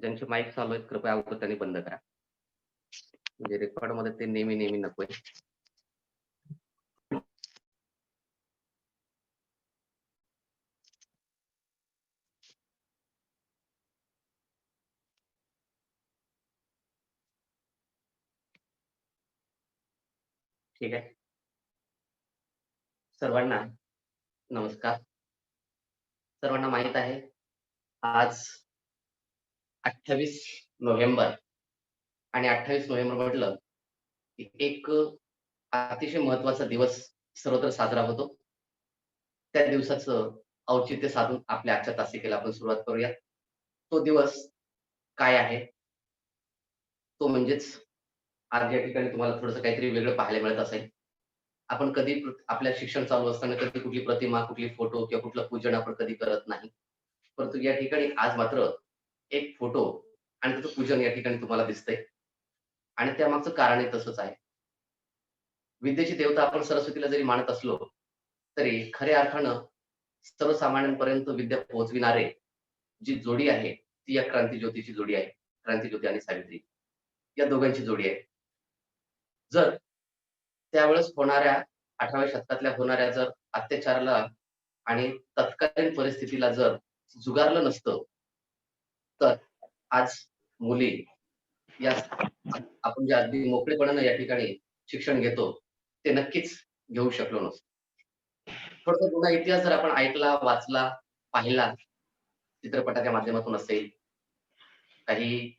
ज्यांचे माईक चालू आहेत कृपया अगोदर त्यांनी बंद करा. म्हणजे रेकॉर्ड मध्ये ते नेहमी नकोय. ठीक आहे. सर्वांना नमस्कार. सर्वांना माहित आहे आज 28 नोव्हेंबर आणि 28 नोव्हेंबर म्हटलं की एक अतिशय महत्वाचा दिवस सर्वत्र साजरा होतो. त्या दिवसाचं औचित्य साधून आपल्या आजच्या तासिकेला आपण सुरुवात करूया. तो दिवस काय आहे? तो म्हणजेच आज या ठिकाणी तुम्हाला थोडंसं काहीतरी वेगळं पाहायला मिळत असेल. आपण कधी आपल्या शिक्षण चालू असताना कधी कुठली प्रतिमा, कुठली फोटो किंवा कुठलं पूजन आपण कधी करत नाही. परंतु या ठिकाणी आज मात्र एक फोटो आणि त्याचं पूजन या ठिकाणी तुम्हाला दिसतंय आणि त्यामागचं कारणही तसंच आहे. विद्येची देवता आपण सरस्वतीला जरी मानत असलो, तरी खऱ्या अर्थानं सर्वसामान्यांपर्यंत विद्या पोहोचविणारे जी जोडी आहे, ती या क्रांतीज्योतीची जोडी आहे. क्रांतीज्योती आणि सावित्री या दोघांची जोडी आहे. जर त्यावेळेस होणाऱ्या 18व्या शतकातल्या होणाऱ्या जर अत्याचाराला आणि तत्कालीन परिस्थितीला जर झुगारलं नसतं, तर आज मुली या आपण जे अगदी मोकळेपणानं या ठिकाणी शिक्षण घेतो, ते नक्कीच घेऊ शकलो नसतो. थोडासा जुना इतिहास जर आपण ऐकला, वाचला, पाहिला, चित्रपटाच्या माध्यमातून असेल, काही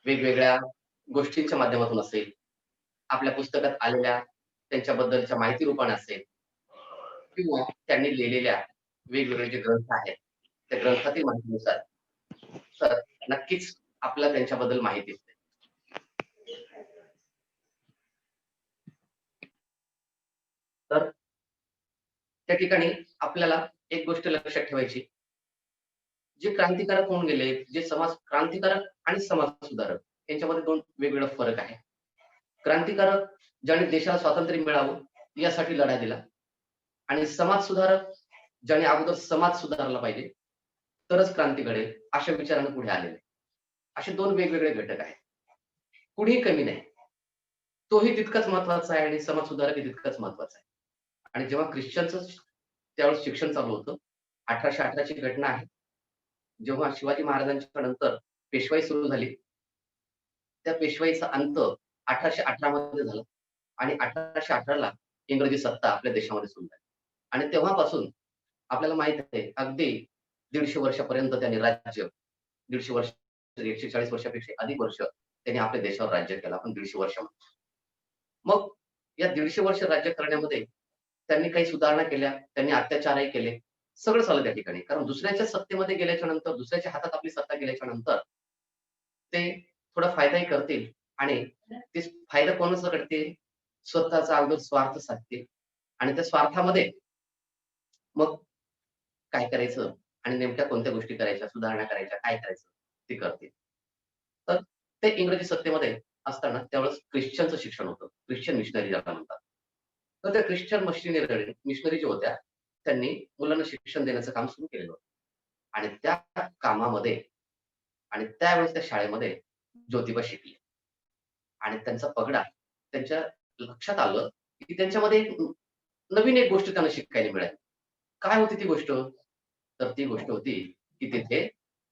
वेगवेगळ्या गोष्टींच्या माध्यमातून असेल, आपल्या पुस्तकात आलेल्या त्यांच्याबद्दलच्या माहिती रूपाने असेल किंवा त्यांनी लिहिलेल्या वेगवेगळे जे ग्रंथ आहेत, त्या ग्रंथातील माहितीनुसार तर नक्कीच आपल्याला त्यांच्याबद्दल माहिती असते. तर त्या ठिकाणी आपल्याला एक गोष्ट लक्षात ठेवायची, जे क्रांतिकारक होऊन गेले, जे समाज क्रांतिकारक आणि समाज सुधारक यांच्यामध्ये 2 वेगवेगळा फरक आहे. क्रांतिकारक ज्याने देशाला स्वातंत्र्य मिळावं यासाठी लढा दिला आणि समाज सुधारक ज्याने अगोदर समाज सुधारला पाहिजे, तरच क्रांती घडेल अशा विचाराने पुढे आलेले. असे 2 वेगवेगळे घटक आहेत. कुणीही कमी नाही. तोही तितकाच महत्वाचा आहे आणि समाज सुधारकही तितकाच महत्वाचा आहे. आणि जेव्हा ख्रिश्चनचं त्यावेळेस शिक्षण चालू होतं, 1818 ची घटना आहे. जेव्हा शिवाजी महाराजांच्या नंतर पेशवाई सुरू झाली, त्या पेशवाईचा अंत 1818 मध्ये झाला आणि 1818 ला इंग्रजी सत्ता आपल्या देशामध्ये सुरू झाली. आणि तेव्हापासून आपल्याला माहित आहे अगदी 150 वर्षापर्यंत त्यांनी राज्य 150 वर्ष 140 वर्षापेक्षा अधिक वर्ष त्यांनी आपल्या देशावर राज्य केलं. आपण 150 वर्ष म्हणतो. मग या 150 वर्ष राज्य करण्यामध्ये त्यांनी काही सुधारणा केल्या, त्यांनी अत्याचारही केले. सगळं झालं त्या ठिकाणी. कारण दुसऱ्याच्या सत्तेमध्ये गेल्याच्या नंतर, दुसऱ्याच्या हातात आपली सत्ता गेल्याच्या नंतर ते थोडा फायदाही करतील आणि ते फायदा कोणाचा करतील? स्वतःचा अगोदर स्वार्थ साधतील आणि त्या स्वार्थामध्ये मग काय करायचं आणि नेमक्या कोणत्या गोष्टी करायच्या, सुधारणा करायच्या, काय करायचं ते करतील. तर ते इंग्रजी सत्तेमध्ये असताना त्यावेळेस ख्रिश्चनचं शिक्षण होतं. ख्रिश्चन मिशनरी ज्याला म्हणतात. तर त्या ख्रिश्चन मिशनरी ज्या होत्या, त्यांनी मुलांना शिक्षण देण्याचं काम सुरू केलेलं होतं. आणि त्या कामामध्ये आणि त्यावेळेस त्या शाळेमध्ये ज्योतिबा शिकले आणि त्यांचा पगडा त्यांच्या लक्षात आलं, की त्यांच्यामध्ये नवीन एक गोष्ट त्यांना शिकायला मिळाली. काय होती ती गोष्ट? तर ती गोष्ट होती, की तिथे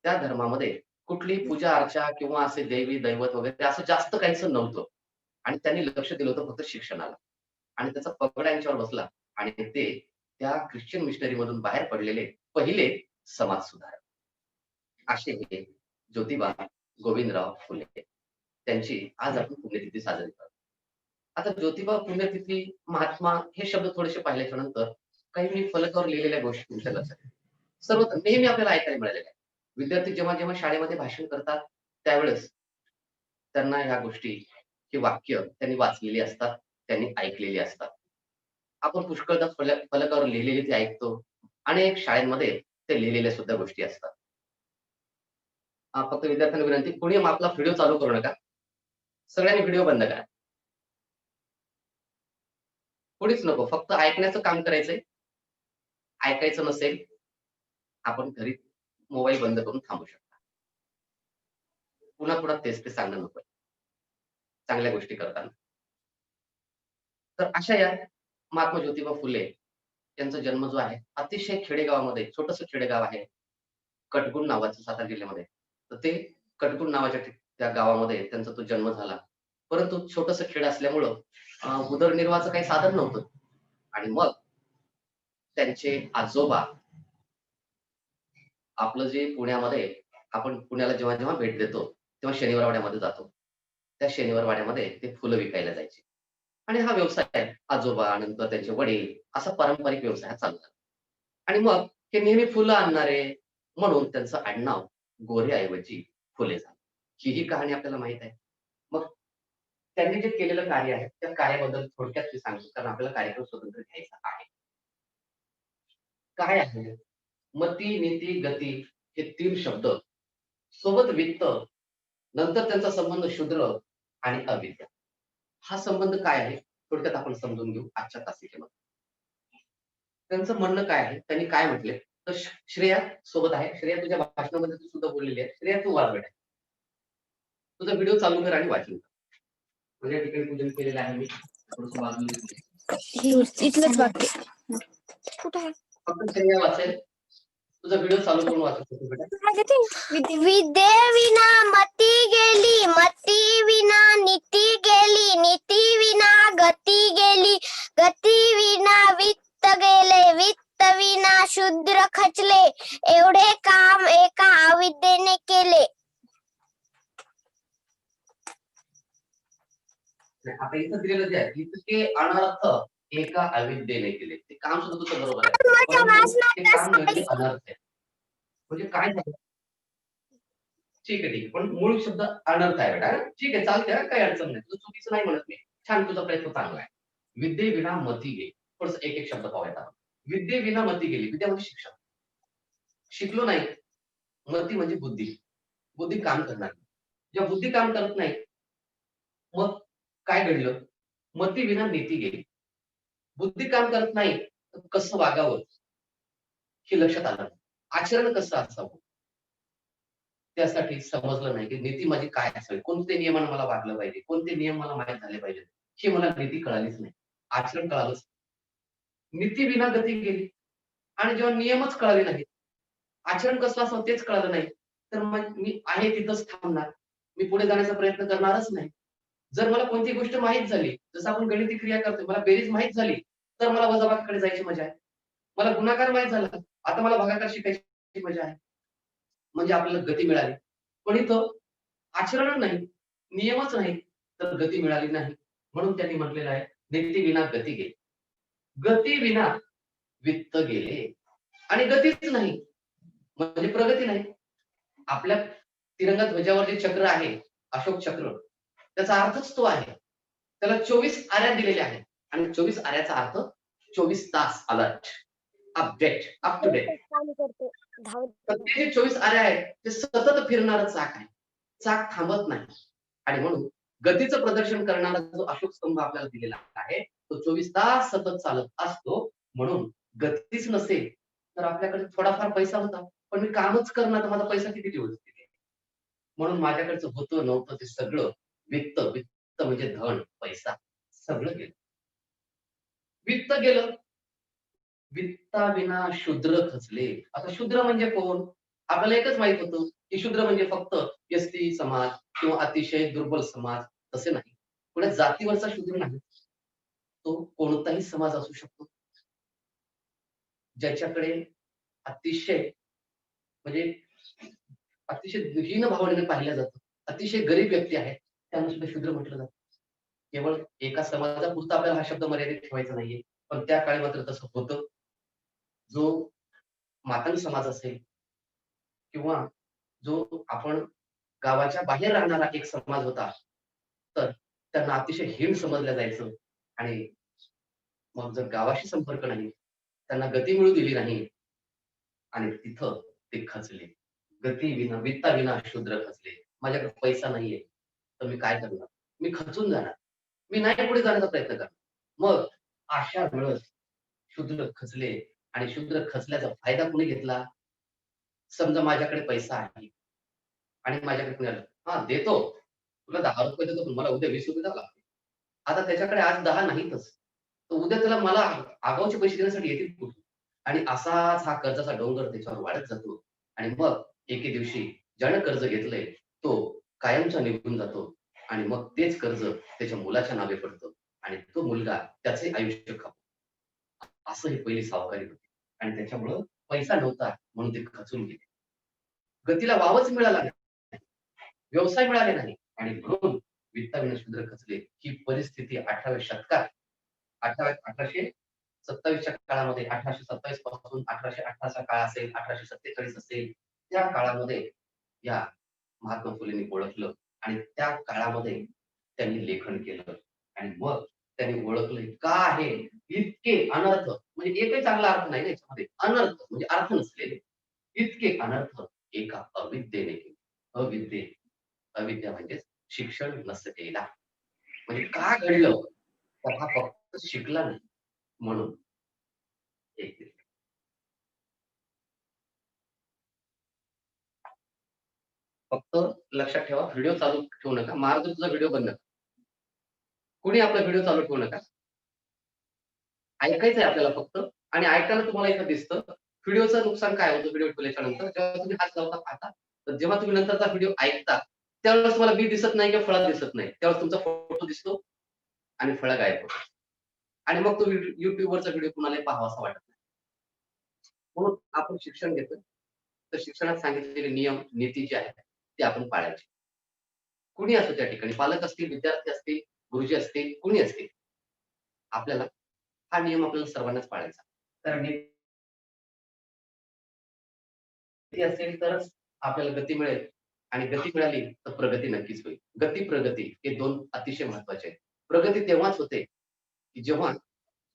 त्या धर्मामध्ये कुठलीही पूजा-अर्चा किंवा असे देवी दैवत वगैरे असं जास्त काहीसं नव्हतं. आणि त्यांनी लक्ष दिलं होतं फक्त शिक्षणाला. आणि त्याचा पगडा यांच्यावर बसला आणि ते त्या ख्रिश्चन मिशनरी मधून बाहेर पडलेले पहिले समाज सुधारक. असे हे ज्योतिबा गोविंदराव फुले. त्यांची आज आपण पुण्यतिथी साजरी करतो. आता ज्योतिबा पुण्यतिथी, महात्मा हे शब्द थोडेसे पाहिल्याच्या नंतर काही मी फलकावर लिहिलेल्या गोष्टी तुमच्या लक्षात येतील. सर्व नेहमी आपल्याला ऐकायला मिळालेल्या आहेत. विद्यार्थी जेव्हा शाळेमध्ये भाषण करतात, त्यावेळेस त्यांना ह्या गोष्टी, ही वाक्य त्यांनी वाचलेली असतात, त्यांनी ऐकलेली असतात. आपण पुष्कळदा फलकावर लिहिलेली ते ऐकतो. अनेक शाळेमध्ये ते लिहिलेल्या सुद्धा गोष्टी असतात. फक्त विद्यार्थ्यांना विनंती, कोणी आपला व्हिडिओ चालू करू नका. सगळ्यांनी व्हिडिओ बंद करा. कोणीच नको. फक्त ऐकण्याचं काम करायचंय. ऐकायचं नसेल, आपण घरी मोबाईल बंद करून थांबू शकता. पुन्हा पुन्हा तेच ते सांगणं नकोय, चांगल्या गोष्टी करताना. तर अशा या महात्मा ज्योतिबा फुले यांचा जन्म जो आहे, अतिशय खेडेगावामध्ये छोटंसं खेडेगाव आहे, कटगुण नावाचं सातारा जिल्ह्यामध्ये. तर ते कटगुण नावाच्या त्या गावामध्ये त्यांचा तो जन्म झाला. परंतु छोटंसं खेड असल्यामुळं उदरनिर्वाहाचं काही साधन नव्हतं आणि मग त्यांचे आजोबा आपलं जे पुण्यामध्ये आपण पुण्याला जेव्हा-जेव्हा भेट देतो, तेव्हा शनिवार वाड्यामध्ये जातो. त्या शनिवार वाड्यामध्ये ते फुलं विकायला जायचे आणि हा व्यवसाय आजोबा, नंतर त्यांचे वडील असा पारंपरिक व्यवसाय हा चालू झाला. आणि मग हे नेहमी फुलं आणणारे म्हणून त्यांचं आडनाव गोऱ्याऐवजी फुले झालं. ही कहाणी आपल्याला माहीत आहे. मग त्यांनी जे केलेलं कार्य आहे, त्या कार्याबद्दल थोडक्यात मी सांगतो कारण आपल्याला कार्यक्रम स्वतंत्र घ्यायचा आहे. काय आहे? मती, नीती, गती हे 3 शब्द सोबत वित्त, नंतर त्यांचा संबंध शूद्र आणि अविद्या. हा संबंध काय आहे? थोडक्यात आपण समजून घेऊ आजच्या तासिकेमध्ये. त्यांचं म्हणणं काय आहे? त्यांनी काय म्हटले? तर श्रेया सोबत आहे. श्रेया तुझ्या भाषणामध्ये तू सुद्धा बोललेली आहे. श्रेया तू वाच बेटा. तुझा व्हिडिओ चालू कर आणि वाचन कर. म्हणजे या ठिकाणी पूजन केलेलं आहे मी. थोडंसं बाजूला घेतलंय. इथलंच बाकी कुठं आहे? फक्त श्रेया वाचेल. तुझा व्हिडिओ चालू करून वाचत होतो बेटा. विद्येविना मती गेली, मती विना नीती गेली, नीती विना गती गेली, गती विना वित्त गेले, वित्त विना शूद्र खचले, एवढे काम एका अविद्येने केले. आता इथं दिलेलं जे आहे, इतके अनर्थ एका अविद्येने केले. ते काम सुद्धा तुझं बरोबर आहे. परंतु ते काम नव्हे, ते अनर्थ आहे. म्हणजे काय झालं? ठीक आहे, ठीक आहे. पण मूळ शब्द अनर्थ आहे बेटा. ठीक आहे, चालतंय हां, काही अडचण नाही. तुझं चुकीचं नाही म्हणत मी. छान, तुझा प्रयत्न चांगला आहे. विद्येविना मती गेली. थोडंसं एक-एक शब्द पाहूयात आपण. विद्येविना मती गेली. विद्या म्हणजे शिक्षण. शिकलो नाही. मती म्हणजे बुद्धी. बुद्धी काम करणार नाही. जेव्हा बुद्धी काम करत नाही, मग काय घडलं? मतीविना नीती गेली. बुद्धी काम करत नाही, तर कसं वागावं हे लक्षात आलं नाही. आचरण कसं असावं? त्यासाठी समजलं नाही, की नीती माझी काय असावी? कोणते नियमानं मला वागलं पाहिजे? कोणते नियम मला माहीत झाले पाहिजेत? ही मला नीती कळालीच नाही. आचरण कळालंच. नीती विना गती गेली आणि जेव्हा नियमच कळाले नाहीत, आचरण कसं असावं तेच कळालं नाही, तर मग मी आहे तिथंच थांबणार. मी पुढे जाण्याचा प्रयत्न करणारच नाही. जर मला कोणती गोष्ट माहीत झाली, जसं आपण गणिती क्रिया करतोय, मला बेरीज माहीत झाली, तर मला वजाबाकीकडे जायची मजा आहे. मला गुणाकार माहीत झाला, आता मला भागाकार शिकायची मजा आहे. म्हणजे आपल्याला गती मिळाली. पण इथं आचरण नाही, नियमच नाही, तर गती मिळाली नाही. म्हणून त्यांनी म्हटलेलं आहे, "नीती विना गती गेली." गती विना वित्त गेले आणि गतीच नाही, म्हणजे प्रगती नाही. आपल्या तिरंगा ध्वजावर जे चक्र आहे, अशोक चक्र, त्याचा अर्थच तो आहे. त्याला 24 आऱ्या दिलेल्या आहेत आणि 24 आऱ्याचा अर्थ 24 तास alert, update, up to date. तर ते जे 24 आऱ्या आहेत, ते सतत फिरणारं चाक आहे. चाक थांबत नाही आणि म्हणून गतीचं प्रदर्शन करणारा जो अशोक स्तंभ आपल्याला दिलेला आहे, तो 24 तास सतत चालत असतो. म्हणून गतीच नसेल, तर आपल्याकडे थोडाफार पैसा होता, पण मी कामच करणार, तर माझा पैसा किती दिवस टिकेल? म्हणून माझ्याकडचं होतं नव्हतं ते सगळं वित्त, वित्त म्हणजे धन, पैसा सगळं गेलं. वित्त गेलं. वित्ताविना शूद्र खचले. आता शूद्र म्हणजे कोण? आपल्याला एकच माहित होतं, की शूद्र म्हणजे फक्त एस-टी समाज किंवा अतिशय दुर्बल समाज तसे नाही. कुठल्या जातीवरचा शूद्र नाही. तो कोणताही समाज असू शकतो. ज्याच्याकडे अतिशय म्हणजे अतिशय हीन भावनेने पाहिलं जातं. अतिशय गरीब व्यक्ती आहे, त्यांना सुद्धा शूद्र म्हटलं जातं. केवळ एका समाजापुरता आपल्याला हा शब्द मर्यादित ठेवायचा नाहीये. पण त्या काळी मात्र तसं होतं. जो मातंग समाज असेल किंवा जो आपण गावाच्या बाहेर राहणारा एक समाज होता, तर त्यांना अतिशय हीन समजलं जायचं आणि मग जर गावाशी संपर्क नाही, त्यांना गती मिळू दिली नाही आणि तिथं ते खचले. गतिविना, वित्ताविना शूद्र खचले. माझ्याकडे पैसा नाहीये, तर मी काय करणार? मी खचून जाणार. मी नाही पुढे जाण्याचा प्रयत्न करणार. मग अशा वेळेस शूद्र खचले आणि शूद्र खचल्याचा फायदा कुणी घेतला? समजा माझ्याकडे पैसा आहे आणि माझ्याकडे कुणी आलं, हा देतो, तुला 10 रुपये देतो, पण मला उद्या 20 रुपये द्यावं लागतील. आता त्याच्याकडे आज 10 नाहीतच. तर उद्या त्याला मला आगाऊचे पैसे देण्यासाठी येतील कुठून? आणि असाच हा कर्जाचा डोंगर त्याच्यावर वाढत जातो. आणि मग एके दिवशी ज्यानं कर्ज घेतलंय तो कायमचा निघून जातो. आणि मग तेच कर्ज त्याच्या मुलाच्या नावे पडतं आणि तो मुलगा त्याचे आयुष्य खातो. असं ही पहिली सावकारी होती. आणि त्याच्यामुळं पैसा नव्हता म्हणून ते खचून गेले. गतीला वावच मिळाला नाही. व्यवसाय मिळाले नाही आणि म्हणून वित्ताविना शूद्र खचले. ही परिस्थिती 18व्या शतकात 1827च्या काळामध्ये 1827 पासून 1818चा काळ असेल, 1847 असेल, त्या काळामध्ये या महात्मा फुलेंनी ओळखलं आणि त्या काळामध्ये त्यांनी लेखन केलं आणि मग त्यांनी ओळखलं का आहे इतके अनर्थ म्हणजे एकही चांगला अर्थ नाही ना याच्यामध्ये. अनर्थ म्हणजे अर्थ नसलेले इतके अनर्थ एका अविद्येने केले. अविद्ये अविद्या म्हणजे शिक्षण नसलेला. म्हणजे का घडलं? तर हा फक्त शिकला नाही म्हणून. एक मिनिट. फक्त लक्षात ठेवा व्हिडिओ चालू ठेवू नका. मार्गदर्शनाचा व्हिडिओ बंद करा. कुणी आपला व्हिडिओ चालू ठेवू नका. ऐकायचंय आपल्याला फक्त आणि ऐकताना तुम्हाला इथं दिसतं. व्हिडिओचं नुकसान काय होतं व्हिडिओ ठेवल्याच्या नंतर जेव्हा तुम्ही हात लावता पाहता, तर जेव्हा तुम्ही नंतरचा व्हिडिओ ऐकता, त्यावेळेस तुम्हाला मी दिसत नाही किंवा फळा दिसत नाही. त्यावेळेस तुमचा फोटो दिसतो आणि फळा गायब होतो. आणि मग तो YouTubeवरचा व्हिडिओ कुणालाही पाहावासा वाटत नाही. म्हणून आपण शिक्षण घेतोय, तर शिक्षणात सांगितलेले नियम, नीती जे आहेत, ते आपण पाळायचे. कुणी असो त्या ठिकाणी पालक असतील, विद्यार्थी असतील, गुरुजी असतील, कुणी असतील. आपल्याला हा नियम आपल्याला सर्वांनाच पाळायचा. तर नीती असेल तरच आपल्याला गती मिळेल आणि गती मिळाली तर प्रगती नक्कीच होईल. गती, प्रगती हे 2 अतिशय महत्त्वाचे आहेत. प्रगती तेव्हाच होते, की जेव्हा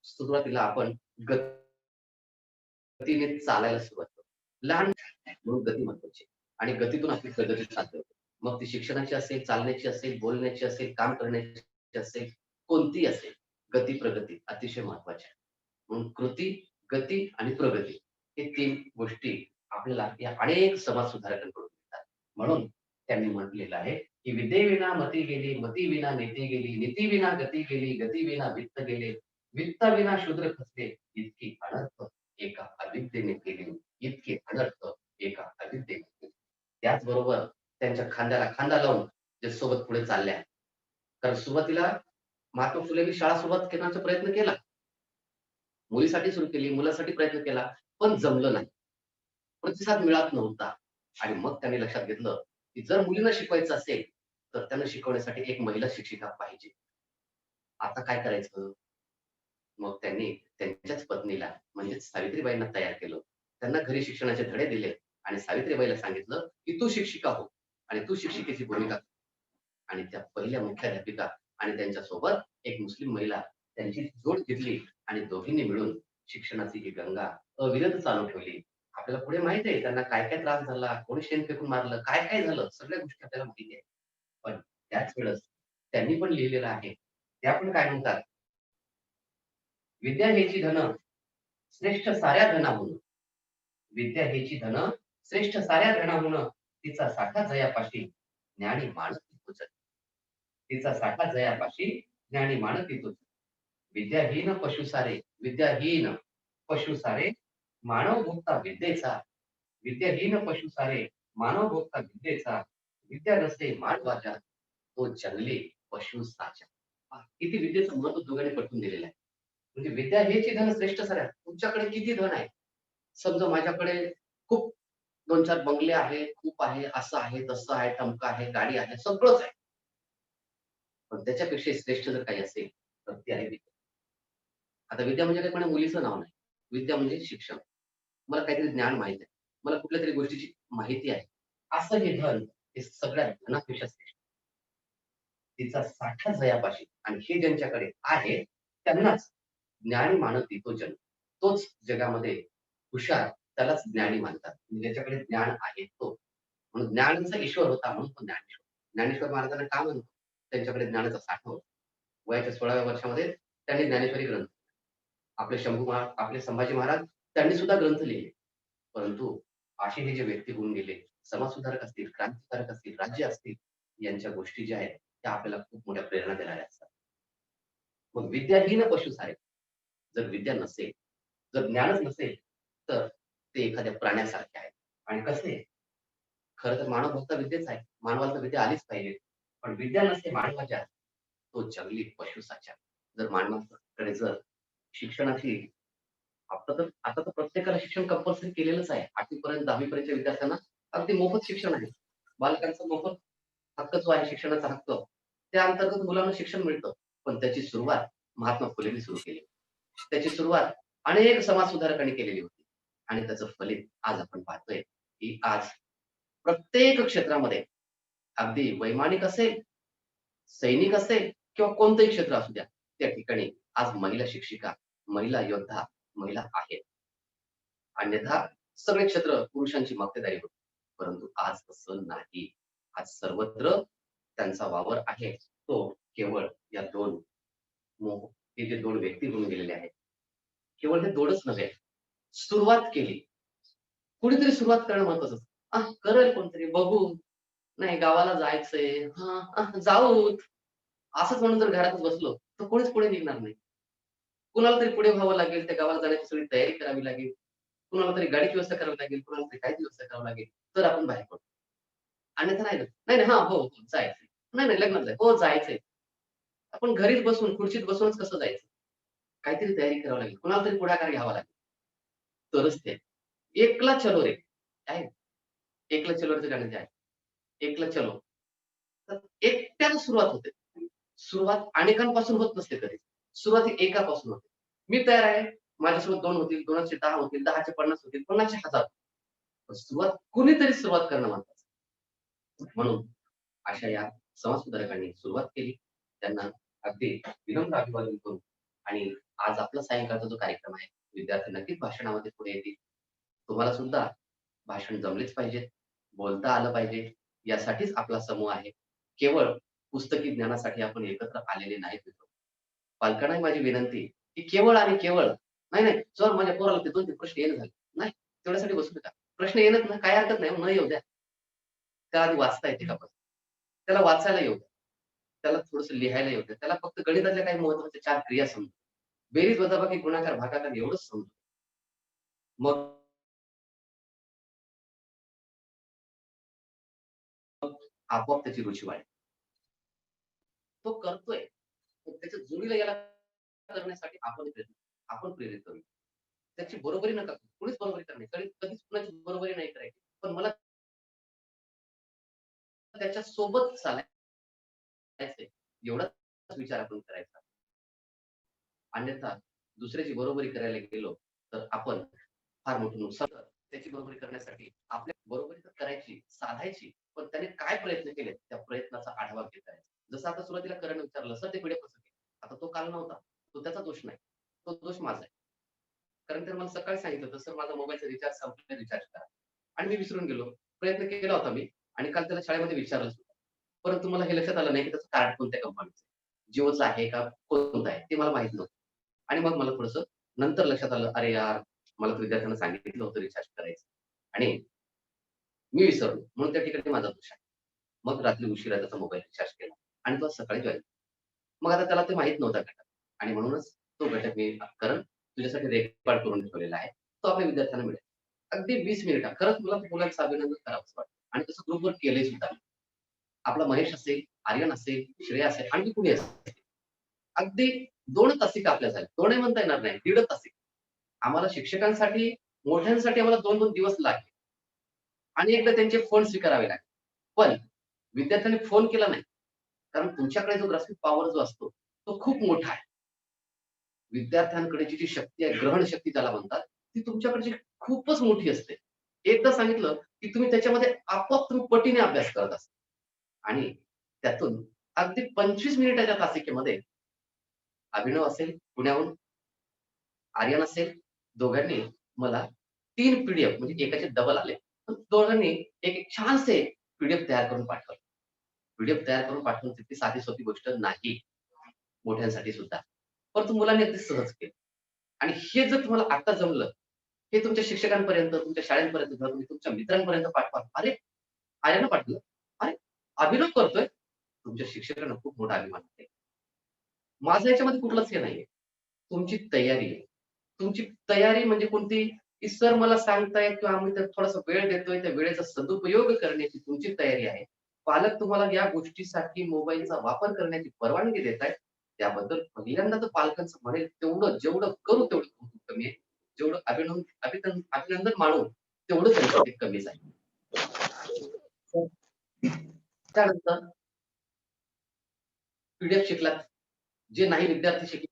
सुरुवातीला आपण गतीने चालायला सुरुवात करतो. लहान म्हणून गती महत्त्वाची आणि गतीतून आपली प्रगती साध्य होते. मग ती शिक्षणाची असेल, चालण्याची असेल, बोलण्याची असेल, काम करण्याची असेल, कोणतीही असेल. गती, प्रगती अतिशय महत्त्वाच्या. म्हणून कृती, गती आणि प्रगती हे 3 गोष्टी आपल्याला या अनेक समाज सुधारकांकडून मिळतात. म्हणून त्यांनी म्हटलेलं आहे, की "विद्येविना मती गेली, मतीविना नीती गेली, नीतीविना गती गेली, गतीविना वित्त गेले, वित्ताविना शूद्र खचले, इतकी अनर्थ एका अविद्येने केली, इतके अनर्थ एका अविद्येने केली." त्याचबरोबर त्यांच्या खांद्याला खांदा लावून ते सोबत पुढे चालल्या. कारण सुरुवातीला महात्मा फुलेंनी शाळा सुरुवात करण्याचा प्रयत्न केला. मुलीसाठी सुरू केली, मुलासाठी प्रयत्न केला, पण जमलं नाही. प्रतिसाद मिळत नव्हता आणि मग त्यांनी लक्षात घेतलं, की जर मुलींना शिकवायचं असेल, तर त्यांना शिकवण्यासाठी एक महिला शिक्षिका पाहिजे. आता काय करायचं? मग त्यांनी त्यांच्याच पत्नीला म्हणजेच सावित्रीबाईंना तयार केलं. त्यांना घरी शिक्षणाचे धडे दिले आणि सावित्रीबाईला सांगितलं, की "तू शिक्षिका हो आणि तू शिक्षिकेची भूमिका." आणि त्या पहिल्या मुख्याध्यापिका आणि त्यांच्यासोबत एक मुस्लिम महिला त्यांची जोड घेतली आणि दोघींनी मिळून शिक्षणाची ही गंगा अविरत चालू ठेवली. आपल्याला पुढे माहिती आहे त्यांना काय-काय त्रास झाला, कोणी शेण फेकून मारलं, काय-काय झालं, सगळ्या गोष्टी आपल्याला माहिती आहे. पण त्याच वेळेस त्यांनी पण लिहिलेलं आहे. त्या पण काय म्हणतात, "विद्या हेची धन श्रेष्ठ साऱ्या धनाहून, विद्या हेची धन श्रेष्ठ साऱ्या धनाहून, तिचा साठा जयापाशी, ज्ञानी माणूस तुझ." तिचा साठा जयापाशी, ज्ञानी माणकी तुझ. विद्याहीन पशु सारे, विद्याहीन पशु सारे, मानव भोगता विद्येचा. विद्याहीन पशु सारे, मानव भोगता विद्येचा. विद्या नसे मानवाच्या, तो जंगली पशु साचा. पहा, किती विद्येचं महत्व दोघांनी पटवून दिलेलं आहे. म्हणजे विद्या हेची धन श्रेष्ठ साऱ्या. तुमच्याकडे किती धन आहे? समजा माझ्याकडे खूप 2-4 बंगले आहेत, खूप आहे, असं आहे, तसं आहे, टमकं आहे, गाडी आहे, सगळंच आहे. पण त्याच्यापेक्षा श्रेष्ठ जर काही असेल, तर ते आहे विद्या. आता विद्या म्हणजे काही कोणी मुलीचं नाव नाही. विद्या म्हणजे शिक्षण. मला काहीतरी ज्ञान माहीत आहे. मला कुठल्यातरी गोष्टीची माहिती आहे. असं हे धन हे सगळ्या धनापेक्षा श्रेष्ठ. तिचा साठा जयापाशी आणि हे ज्यांच्याकडे आहे त्यांनाच ज्ञानी मानत तो जन. तोच जगामध्ये हुशार त्यालाच ज्ञानी मानतात. म्हणजे ज्याच्याकडे ज्ञान आहे तो. म्हणून ज्ञानाचा ईश्वर होता म्हणून तो ज्ञानेश्वर. ज्ञानेश्वर महाराजांना का म्हणतो? त्यांच्याकडे ज्ञानाचा साठा होता. वयाच्या 16व्या वर्षामध्ये त्यांनी ज्ञानेश्वरी ग्रंथ आपले शंभू महाराज, आपले संभाजी महाराज त्यांनी सुद्धा ग्रंथ लिहिले. परंतु असे हे जे व्यक्ती होऊन गेले, समाजसुधारक असतील, क्रांतिकारक असतील, राज्य असतील, यांच्या गोष्टी ज्या आहेत त्या आपल्याला खूप मोठ्या प्रेरणा देणाऱ्या असतात. मग विद्याहीन पशु सारे. जर विद्या नसेल, जर ज्ञानच नसेल, तर ते एखाद्या प्राण्यासारखे आहेत. आणि कसे? खरं तर मानव फक्त विद्येच आहे. मानवाला तर विद्या आलीच पाहिजे. पण विद्या नसते मानवाच्या, तो जंगली पशुसाच्या. जर मानवाकडे जर शिक्षणाची आता तर प्रत्येकाला शिक्षण कंपल्सरी केलेलंच आहे. 8वी पर्यंत 10वी पर्यंतच्या विद्यार्थ्यांना अगदी मोफत शिक्षण आहे. बालकांचा मोफत हक्क जो आहे शिक्षणाचा हक्क, त्या अंतर्गत मुलांना शिक्षण मिळतं. पण त्याची सुरुवात महात्मा फुलेंनी सुरू केली. त्याची सुरुवात अनेक समाजसुधारकांनी केलेली होती. आणि त्याचं फलित आज आपण पाहतोय, की आज प्रत्येक क्षेत्रामध्ये अगदी वैमानिक असेल, सैनिक असेल किंवा कोणतंही क्षेत्र असू द्या, त्या ठिकाणी आज महिला शिक्षिका, महिला योद्धा, महिला आहेत. अन्यथा सगळे क्षेत्र पुरुषांची मक्तेदारी होती. परंतु आज तसं नाही. आज सर्वत्र त्यांचा वावर आहे. तो केवळ या 2 हे जे 2 व्यक्ती होऊन गेलेले आहेत. केवळ हे 2च नव्हे. सुरुवात केली. कुणीतरी सुरुवात करणं महत्वाचं असतं. करेल कोणतरी बघू. नाही गावाला जायचंय. जाऊत. असंच म्हणून जर घरातच बसलो, तर कोणीच पुढे निघणार नाही. कुणाला तरी पुढे व्हावं लागेल. त्या गावाला जाण्याची सगळी तयारी करावी लागेल. कुणाला तरी गाडीची व्यवस्था करावी लागेल. कुणाला तरी काहीची व्यवस्था करावी लागेल. तर आपण बाहेर पडू. अन्यथा नाही ना. नाही, नाही. हां, हो, हो. जायचंय. नाही, नाही. लग्नात जायचं. हो, जायचंय. आपण घरीच बसून, खुर्चीत बसूनच कसं जायचं? काहीतरी तयारी करावी लागेल. कुणाला तरी पुढाकार घ्यावा लागेल. तरच ते. एकला चलो रे. काय? एकला चलो रेचं गाणं जे आहे. एकला चलो. तर एकट्यानं सुरुवात होते. सुरुवात अनेकांपासून होत नसते कधी. सुरुवात ही एकापासून होते. मी तयार आहे. माझ्यासोबत 2 होतील, 2चे 10 होतील, 10चे 50 होतील, 50चे 1000. पण सुरुवात कुणीतरी सुरुवात करणं महत्वाचं. म्हणून अशा या समाजसुधारकांनी सुरुवात केली. त्यांना अगदी विनम्र अभिवादन करून आणि आज आपला सायंकाळचा जो कार्यक्रम आहे, विद्यार्थी नक्कीच भाषणामध्ये पुढे येतील. तुम्हाला सुद्धा भाषण जमलेच पाहिजेत, बोलता आलं पाहिजे, यासाठीच आपला समूह आहे. केवळ पुस्तकी ज्ञानासाठी आपण एकत्र आलेले नाहीत मित्र. पालकांनाही माझी विनंती, की केवळ आणि केवळ नाही, नाही, सर माझ्या पोराला ते 2-3 प्रश्न येणं झाले. नाही, तेवढ्यासाठी बसू नका. प्रश्न येणं ना काही हरकत नाही, न येऊ द्या. त्याला आधी वाचता येते का बघ. त्याला वाचायला येऊ द्या. त्याला थोडंसं लिहायला येऊ द्या. त्याला फक्त गणितातल्या काही महत्त्वाच्या 4 क्रिया समजू. बेरीज, वजाबाकी, गुणाकार, भागाकार एवढंच समजू. मग आपोआप त्याची रुची वाढेल. तो करतोय. तर त्याच्या जोडीला याला करण्यासाठी आपण प्रेरित करू. त्याची बरोबरी नका करू. कोणीच बरोबरी करणार नाही. कधीच कुणाची बरोबरी नाही करायची. पण मला त्याच्या सोबत चालायचंय. एवढाच विचार आपण करायचा. अन्यथा दुसऱ्याची बरोबरी करायला गेलो, तर आपण फार मोठं नुकसान करतो. त्याची बरोबरी करण्यासाठी आपल्या बरोबरी तर करायची, साधायची. पण त्याने काय प्रयत्न केलेत, त्या प्रयत्नाचा आढावा घेता येईल. जसं आता सुरुवातीला करण विचारलं, "सर ते पी-डी-एफ कसं केलं?" आता तो काल नव्हता. तो त्याचा दोष नाही. तो दोष माझा आहे. कारण त्याने मला सकाळी सांगितलं होतं, "सर माझा मोबाईलचा रिचार्ज संपलाय, रिचार्ज करा." आणि मी विसरून गेलो. प्रयत्न केला होता मी आणि काल त्याला शाळेमध्ये विचारलं सुद्धा. परंतु मला हे लक्षात आलं नाही, की त्याचं कार्ड कोणत्या कंपनीचं आहे. जिओचं आहे का कोणतं आहे ते मला माहीत नव्हतं. आणि मग मला थोडंसं नंतर लक्षात आलं, "अरे यार, मला तर विद्यार्थ्यांना सांगितलं होतं रिचार्ज करायचं." आणि मी विसरलो. म्हणून त्या ठिकाणी माझा दोष आहे. मग रात्री उशिरा त्याचा मोबाईल रिचार्ज केला आणि तो आज सकाळी जॉइन मग आता त्याला ते माहीत नव्हता घटक आणि म्हणूनच तो घटक मी करण तुझ्यासाठी रेकॉर्ड करून ठेवलेला आहे. तो आपल्या विद्यार्थ्यांना मिळेल. अगदी 20 मिनिटात. खरंच मला मुलांचं अभिनंदन करावंसं वाटतं आणि तसं ग्रुपवर केलंय सुद्धा. आपला महेश असेल, आर्यन असेल, श्रेया असेल, आणखी कुणी असेल. अगदी 2 तासिका आपल्या झाल्या. 2 ही म्हणता येणार नाही. 1.5 तासिका. आम्हाला शिक्षकांसाठी, मोठ्यांसाठी आम्हाला 2-2 दिवस लागले आणि एकदा त्यांचे फोन स्वीकारावे लागले. पण विद्यार्थ्यांनी फोन केला नाही. कारण तुमच्याकडे जो ग्रास्पिंग पॉवर जो असतो, तो खूप मोठा आहे. विद्यार्थ्यांकडची जी शक्ती आहे, ग्रहण शक्ती त्याला म्हणतात, ती तुमच्याकडची खूपच मोठी असते. एकदा सांगितलं, की तुम्ही त्याच्यामध्ये आपोआप तुम्ही पटीने अभ्यास करत असता आणि त्यातून अगदी 25 मिनिटाच्या तासिकेमध्ये अभिनव असेल पुण्याहून, आर्यन असेल, दोघांनी मला 3 पी-डी-एफ म्हणजे एकाचे डबल आले. पण दोघांनी एक छानसे पी तयार करून पाठवले. पी तयार करून पाठवणं तितकी साधी-सोपी गोष्ट नाही, मोठ्यांसाठी सुद्धा. परंतु मुलांनी अगदी सहज केलं. आणि हे जर तुम्हाला आता जमलं, हे तुमच्या शिक्षकांपर्यंत, तुमच्या शाळेपर्यंत, तुम्ही तुमच्या मित्रांपर्यंत पाठवा. "अरे, आर्यानं पाठवलं? अरे, अभिनव करतोय, तुमच्या शिक्षकांना खूप मोठा अभिमान आहे. माझं याच्यामध्ये कुठलंच हे नाहीये. तुमची तयारी आहे. तुमची तयारी म्हणजे कोणती, की सर मला सांगतायत किंवा आम्ही त्यात थोडासा वेळ देतोय, त्या वेळेचा सदुपयोग करण्याची तुमची तयारी आहे. पालक तुम्हाला या गोष्टीसाठी मोबाईलचा वापर करण्याची परवानगी देत आहेत. त्याबद्दल पहिल्यांदा तर पालकांचं म्हणेल तेवढं जेवढं करू तेवढं खूप कमी आहे. जेवढं अभिनंदन मानू तेवढं त्यांच्यासाठी कमीच आहे. तर त्यानंतर पीडीएफ शिकलात. जे नाही विद्यार्थी शिकले,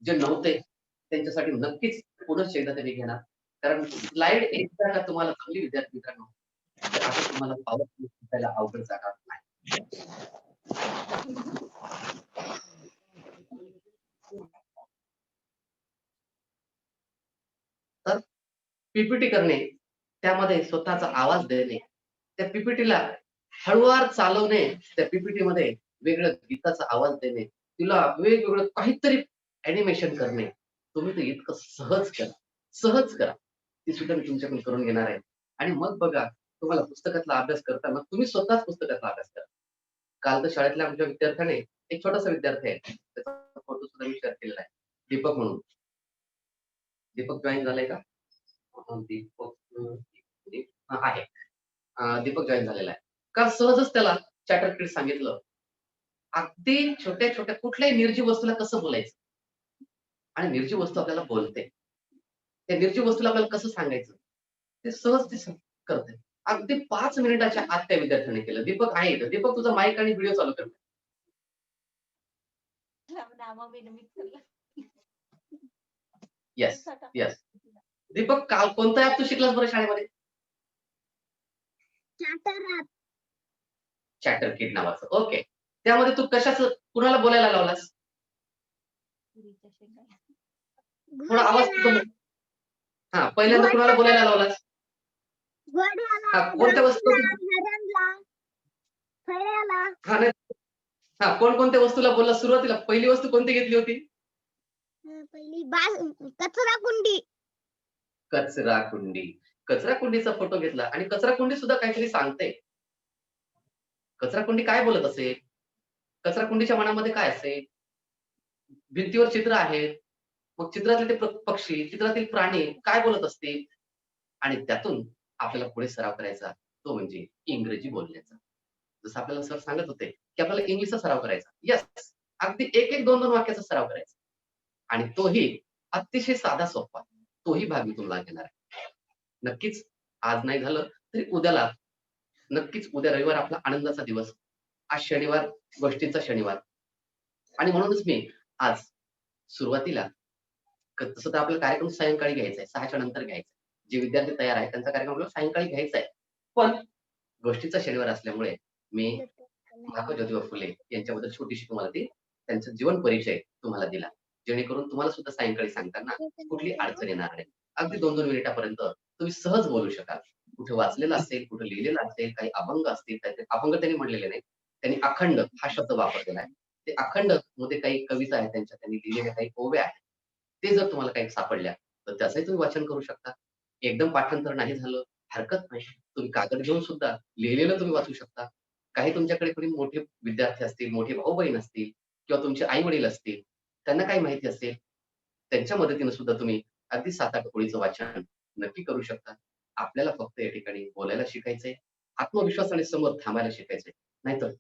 जे नव्हते त्यांच्यासाठी नक्कीच पुनश्च एकदा तरी घेणार. कारण स्लाईड एकदा का तुम्हाला चांगली विद्यार्थी मित्रांनो, तर आता तुम्हाला पॉवरपॉईंट शिकायला अवघड जाणार नाही. तर पीपीटी करणे, त्यामध्ये स्वतःचा आवाज देणे, त्या पीपीटीला हळूवार चालवणे, त्या पीपीटीमध्ये वेगळं गीताचा आवाज देणे, तिला वेगवेगळं काहीतरी ॲनिमेशन करणे. तुम्ही ते इतकं सहज करा, सहज करा. ती सुद्धा मी तुमच्याकडून करून घेणार आहे. आणि मग बघा, तुम्हाला पुस्तकातला अभ्यास करताना तुम्ही स्वतःच पुस्तकातला अभ्यास करा. काल तर शाळेतल्या आमच्या विद्यार्थ्याने, एक छोटासा विद्यार्थी आहे, त्याचा फोटो सुद्धा मी शेअर केलेला आहे. दीपक म्हणून. दीपक जॉइन झालाय का? दीपक आहे. दीपक जॉइन झालेला आहे. का सहजच त्याला चॅटर किड सांगितलं. अगदी छोट्या-छोट्या कुठल्याही निर्जीव वस्तूला कसं बोलायचं आणि निर्जीव वस्तू आपल्याला बोलते. त्या निर्जीव वस्तूला आपल्याला कसं सांगायचं? ते सहज करते. अगदी 5 मिनिटाच्या आत त्या विद्यार्थ्याने केलं. दीपक आहे इथं. दीपक तुझा माईक आणि व्हिडिओ चालू कर. Yes, yes. दीपक काल कोणता ॲप तू शिकलास बरं शाळेमध्ये? चॅटर किड नावाचं. ओके. त्यामध्ये तू कशाचं कुणाला बोलायला लावलास? थोडा आवाज तुझा हां, पहिल्यांदा कुणाला बोलायला लावलास? हां, कोणत्या वस्तू हां, नाही. हां, कोणकोणत्या वस्तूला बोललास सुरुवातीला? पहिली वस्तू कोणती घेतली होती? कचरा कुंडी. कचरा कुंडी. कचरा कुंडीचा फोटो घेतला आणि कचरा कुंडी सुद्धा काहीतरी सांगते. कचरा कुंडी काय बोलत असेल? कचरा कुंडीच्या मनामध्ये काय असेल? भिंतीवर चित्र आहेत. मग चित्रातले ते पक्षी, चित्रातील प्राणी काय बोलत असतील? आणि त्यातून आपल्याला पुढे सराव करायचा, तो म्हणजे इंग्रजी बोलण्याचा. जसं आपल्याला सर सांगत होते, की आपल्याला इंग्लिशचा सराव करायचा. येस, अगदी 1-1, 2-2 वाक्याचा सराव करायचा. आणि तोही अतिशय साधा सोपा. तोही भाग मी तुम्हाला घेणार आहे. नक्कीच आज नाही झालं तरी उद्याला, नक्कीच उद्या रविवार आपला आनंदाचा दिवस. आज शनिवार, गोष्टीचा शनिवार. आणि म्हणूनच मी आज सुरुवातीला तसं तर आपल्याला कार्यक्रम सायंकाळी घ्यायचा आहे, 6च्या नंतर घ्यायचा आहे. जे विद्यार्थी तयार आहेत त्यांचा कार्यक्रम आपल्याला सायंकाळी घ्यायचा आहे. पण गोष्टीचा शनिवार असल्यामुळे मी महात्मा ज्योतिबा फुले यांच्याबद्दल छोटीशी तुम्हाला ती त्यांचा जीवन परिचय तुम्हाला दिला. जेणेकरून तुम्हाला सुद्धा सायंकाळी सांगताना कुठली अडचण येणार नाही. अगदी 2-2 मिनिटापर्यंत तुम्ही सहज बोलू शकाल. कुठे वाचलेलं असेल, कुठे लिहिलेलं असेल, काही अभंग असतील, काहीतरी अभंग त्यांनी म्हणलेले नाहीत. त्यांनी अखंड हा शब्द वापरलेला आहे. ते अखंड मध्ये काही कविता आहेत त्यांच्या, त्यांनी लिहिलेल्या काही ओव्या आहेत. ते जर तुम्हाला काही सापडल्या, तर त्याचंही तुम्ही वाचन करू शकता. एकदम पाठांतर नाही झालं, हरकत नाही. तुम्ही कागद घेऊन सुद्धा लिहिलेलं तुम्ही वाचू शकता. काही तुमच्याकडे कोणी मोठे विद्यार्थी असतील, मोठे भाऊ-बहीण असतील किंवा तुमचे आई-वडील असतील, त्यांना काही माहिती असेल, त्यांच्या मदतीने सुद्धा तुम्ही अगदी 7-8 ओळीचं वाचन नक्की करू शकता. आपल्याला फक्त या ठिकाणी बोलायला शिकायचंय, आत्मविश्वासाने समोर थांबायला शिकायचंय. नाहीतर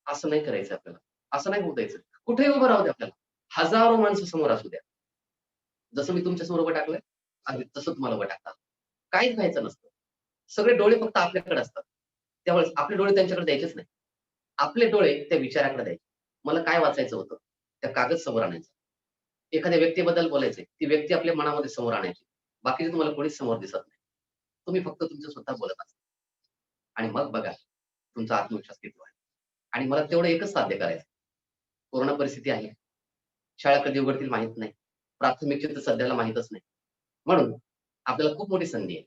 असं नाही करायचं आपल्याला. असं नाही होऊ द्यायचं. कुठेही उभं राहू द्या आपल्याला. हजारो माणसं समोर असू द्या. जसं मी तुमच्यासमोर उभं टाकलंय, अगदी तसं तुम्हाला उभं टाकतात. काहीच व्हायचं नसतं. सगळे डोळे फक्त आपल्याकडे असतात. त्यावेळेस आपले डोळे त्यांच्याकडे द्यायचेच नाही. आपले डोळे त्या विचाराकडे द्यायचे. मला काय वाचायचं होतं? त्या कागद समोर आणायचा. एखाद्या व्यक्तीबद्दल बोलायचंय. ती व्यक्ती आपल्या मनामध्ये समोर आणायची. बाकीचे तुम्हाला कोणीच समोर दिसत नाही. तुम्ही फक्त तुमचं स्वतः बोलत असता. आणि मग बघा, तुमचा आत्मविश्वास किती वाढेल. आणि मला तेवढं एकच साध्य करायचं. कोरोना परिस्थिती आहे. शाळा कधी उघडतील माहीत नाही. प्राथमिकची तर सध्याला माहीतच नाही. म्हणून आपल्याला खूप मोठी संधी आहे.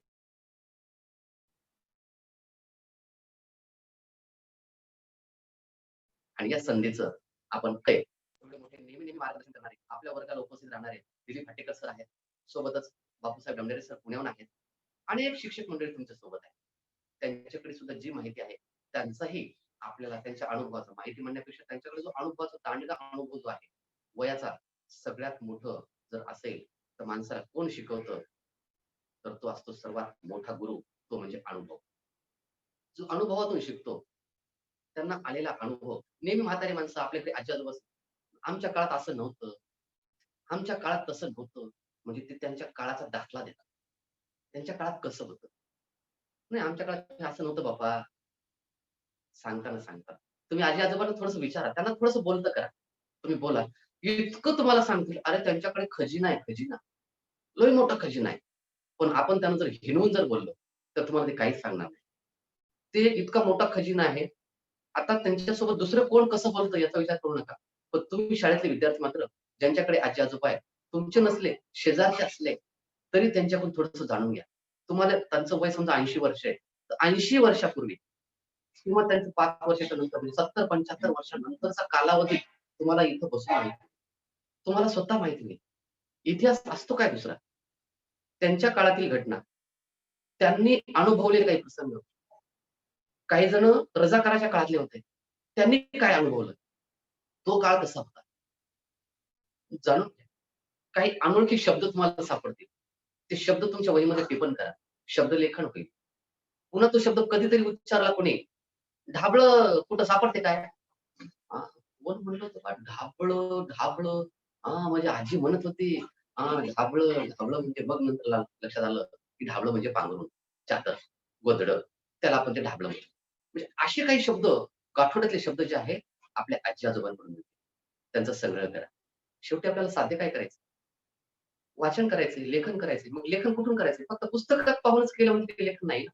आणि या संधीचं आपण एवढे मोठे नेहमी मार्गदर्शन करणारे, आपल्या वर्गाला उपस्थित राहणारे दिलीप भाटेकर सर आहेत. सोबतच बापूसाहेब डमलेरे सर पुण्याहून आहेत. अनेक शिक्षक मंडळी तुमच्या सोबत आहे. त्यांच्याकडे सुद्धा जी माहिती आहे, त्यांचाही आपल्याला त्यांच्या अनुभवाचा माहिती म्हणण्यापेक्षा त्यांच्याकडे जो अनुभवाचा दांडगा अनुभव जो आहे, वयाचा सगळ्यात मोठं जर असेल, तर माणसाला कोण शिकवतं? तर तो असतो सर्वात मोठा गुरु, तो म्हणजे अनुभव. जो अनुभवातून शिकतो, त्यांना आलेला अनुभव नेहमी म्हातारी माणसं आपल्याकडे आजी-आजोबा आमच्या काळात असं नव्हतं, आमच्या काळात तसं नव्हतं. म्हणजे ते त्यांच्या काळाचा दाखला देतात. त्यांच्या काळात कसं होतं? नाही आमच्या काळात असं नव्हतं बाबा. सांगताना सांगतात. तुम्ही आजी-आजोबांना थोडंसं विचारा. त्यांना थोडंसं बोलतं करा. तुम्ही बोला. इतकं तुम्हाला सांगतील, "अरे त्यांच्याकडे खजिना आहे, खजिना. लय मोठा खजिना आहे." पण आपण त्यांना जर हिणवून जर बोललो, तर तुम्हाला ते काहीच सांगणार नाही. ते इतका मोठा खजिना आहे. आता त्यांच्यासोबत दुसरं कोण कसं बोलतं याचा विचार करू नका. पण तुम्ही शाळेतले विद्यार्थी मात्र ज्यांच्याकडे आजी-आजोबा आहेत, तुमचे नसले, शेजारचे असले, तरी त्यांच्याकडून थोडंसं जाणून घ्या. तुम्हाला त्यांचं वय समजा 80 वर्ष आहे. तर 80 वर्षापूर्वी किंवा त्यांचं 5 वर्षाच्या नंतर म्हणजे 70-75 वर्षानंतरचा कालावधी तुम्हाला इथं बसून माहिती तुम्हाला स्वतः माहिती नाही. इतिहास असतो काय दुसरा? त्यांच्या काळातील घटना, त्यांनी अनुभवलेले काही प्रसंग. काही जण रजाकाराच्या काळातले होते. त्यांनी काय अनुभवलं? तो काळ कसा होता? जाणून घ्या. काही अनोळखी शब्द तुम्हाला सापडतील. ते शब्द तुमच्या वहीमध्ये टिपण करा. शब्दलेखन होईल. पुन्हा तो शब्द कधीतरी उच्चारला कोणी, ढाबळं कुठं सापडते काय? हां, कोण म्हणलं होतं बा ढाबळं, ढाबळं. हां, माझी आजी म्हणत होती, हां, ढाबळं, ढाबळं म्हणजे मग नंतर लक्षात आलं, की ढाबळं म्हणजे पांघरूण, चादर, गोधडं. त्याला आपण ते ढाबळं म्हणतो. म्हणजे असे काही शब्द, गाठोड्यातले शब्द जे आहे, आपल्या आजी-आजोबांकडून मिळतात. त्यांचा संग्रह करा. शेवटी आपल्याला साध्य काय करायचं? वाचन करायचंय, लेखन करायचंय. मग लेखन कुठून करायचंय? फक्त पुस्तकात पाहूनच केलं म्हणजे ते लेखन नाही ना.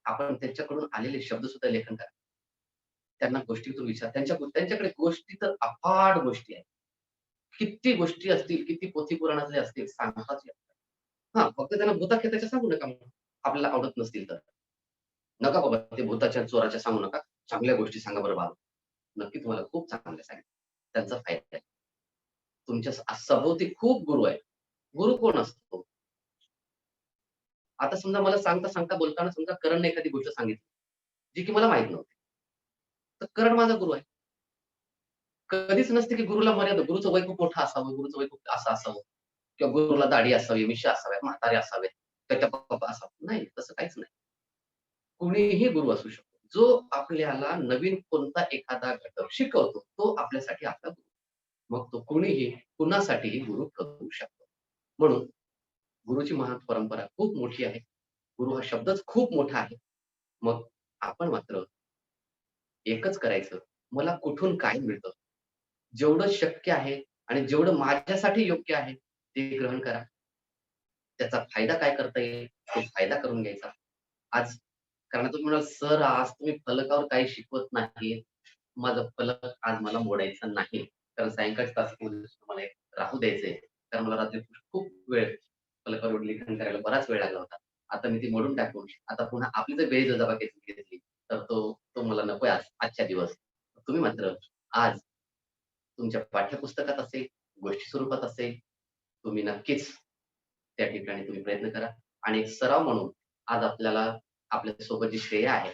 आपण त्यांच्याकडून आलेले शब्द सुद्धा लेखन करा. त्यांना गोष्टीतून विचार त्यांच्याकडे गोष्टी तर अफाट गोष्टी आहेत. किती गोष्टी असतील, किती पोथी-पुराणातले असतील सांगताच येत नाही. हां, फक्त त्यांना भूताखेताच्या सांगू नका मग. आपल्याला आवडत नसतील तर. नका बाबा ते भुताच्या, चोराच्या सांगू नका. चांगल्या गोष्टी सांगा बरं बाळा. नक्की तुम्हाला खूप चांगल्या सांगेल. त्यांचा फायदा आहे. तुमच्या सभोवती खूप गुरु आहेत. गुरु कोण असतो? आता समजा मला सांगता-सांगता बोलताना समजा करणने एखादी गोष्ट सांगितली, जी की मला माहीत नव्हती. तर करण माझा गुरु आहे. कधीच नसते की गुरुला मर्यादा गुरुचं वय खूप मोठं असावं, गुरुचं वय खूप असं असावं किंवा गुरुला दाढी असावी, मिश्या असाव्यात, म्हातारे असावेत, त्याच्या पप्पा असावं. नाही, तसं काहीच नाही. कुणीही गुरु असू शकतो. जो आपल्याला नवीन कोणता एखादा घटक शिकवतो, तो आपल्यासाठी आपला गुरु. मग तो कुणीही कुणासाठीही गुरु ठरू शकतो. म्हणून गुरुची महान परंपरा खूप मोठी आहे. गुरु हा शब्दच खूप मोठा आहे. मग आपण मात्र एकच करायचं, मला कुठून काय मिळतं? जेवढं शक्य आहे आणि जेवढं माझ्यासाठी योग्य आहे, ते ग्रहण करा. त्याचा फायदा काय करता येईल, तो फायदा करून घ्यायचा. आज कारण तुम्ही म्हणाल, "सर आज तुम्ही फलकावर काही शिकवत नाही." माझा फलक आज मला मोडायचा नाही. कारण सायंकाळच्या तासामध्ये मला एक राहू द्यायचंय. कारण मला रात्री खूप वेळ फलकावर लिखाण करायला बराच वेळ लागला होता. आता मी ती मोडून टाकून आता पुन्हा आपली जर बेजबाबदारी घेतली, तर तो मला नकोय आजच्या दिवस. तुम्ही मात्र आज तुमच्या पाठ्यपुस्तकात असेल, गोष्टी स्वरूपात असेल, तुम्ही नक्कीच त्या ठिकाणी तुम्ही प्रयत्न करा आणि एक सराव म्हणून आज आपल्याला आपल्यासोबत जी श्रेया आहे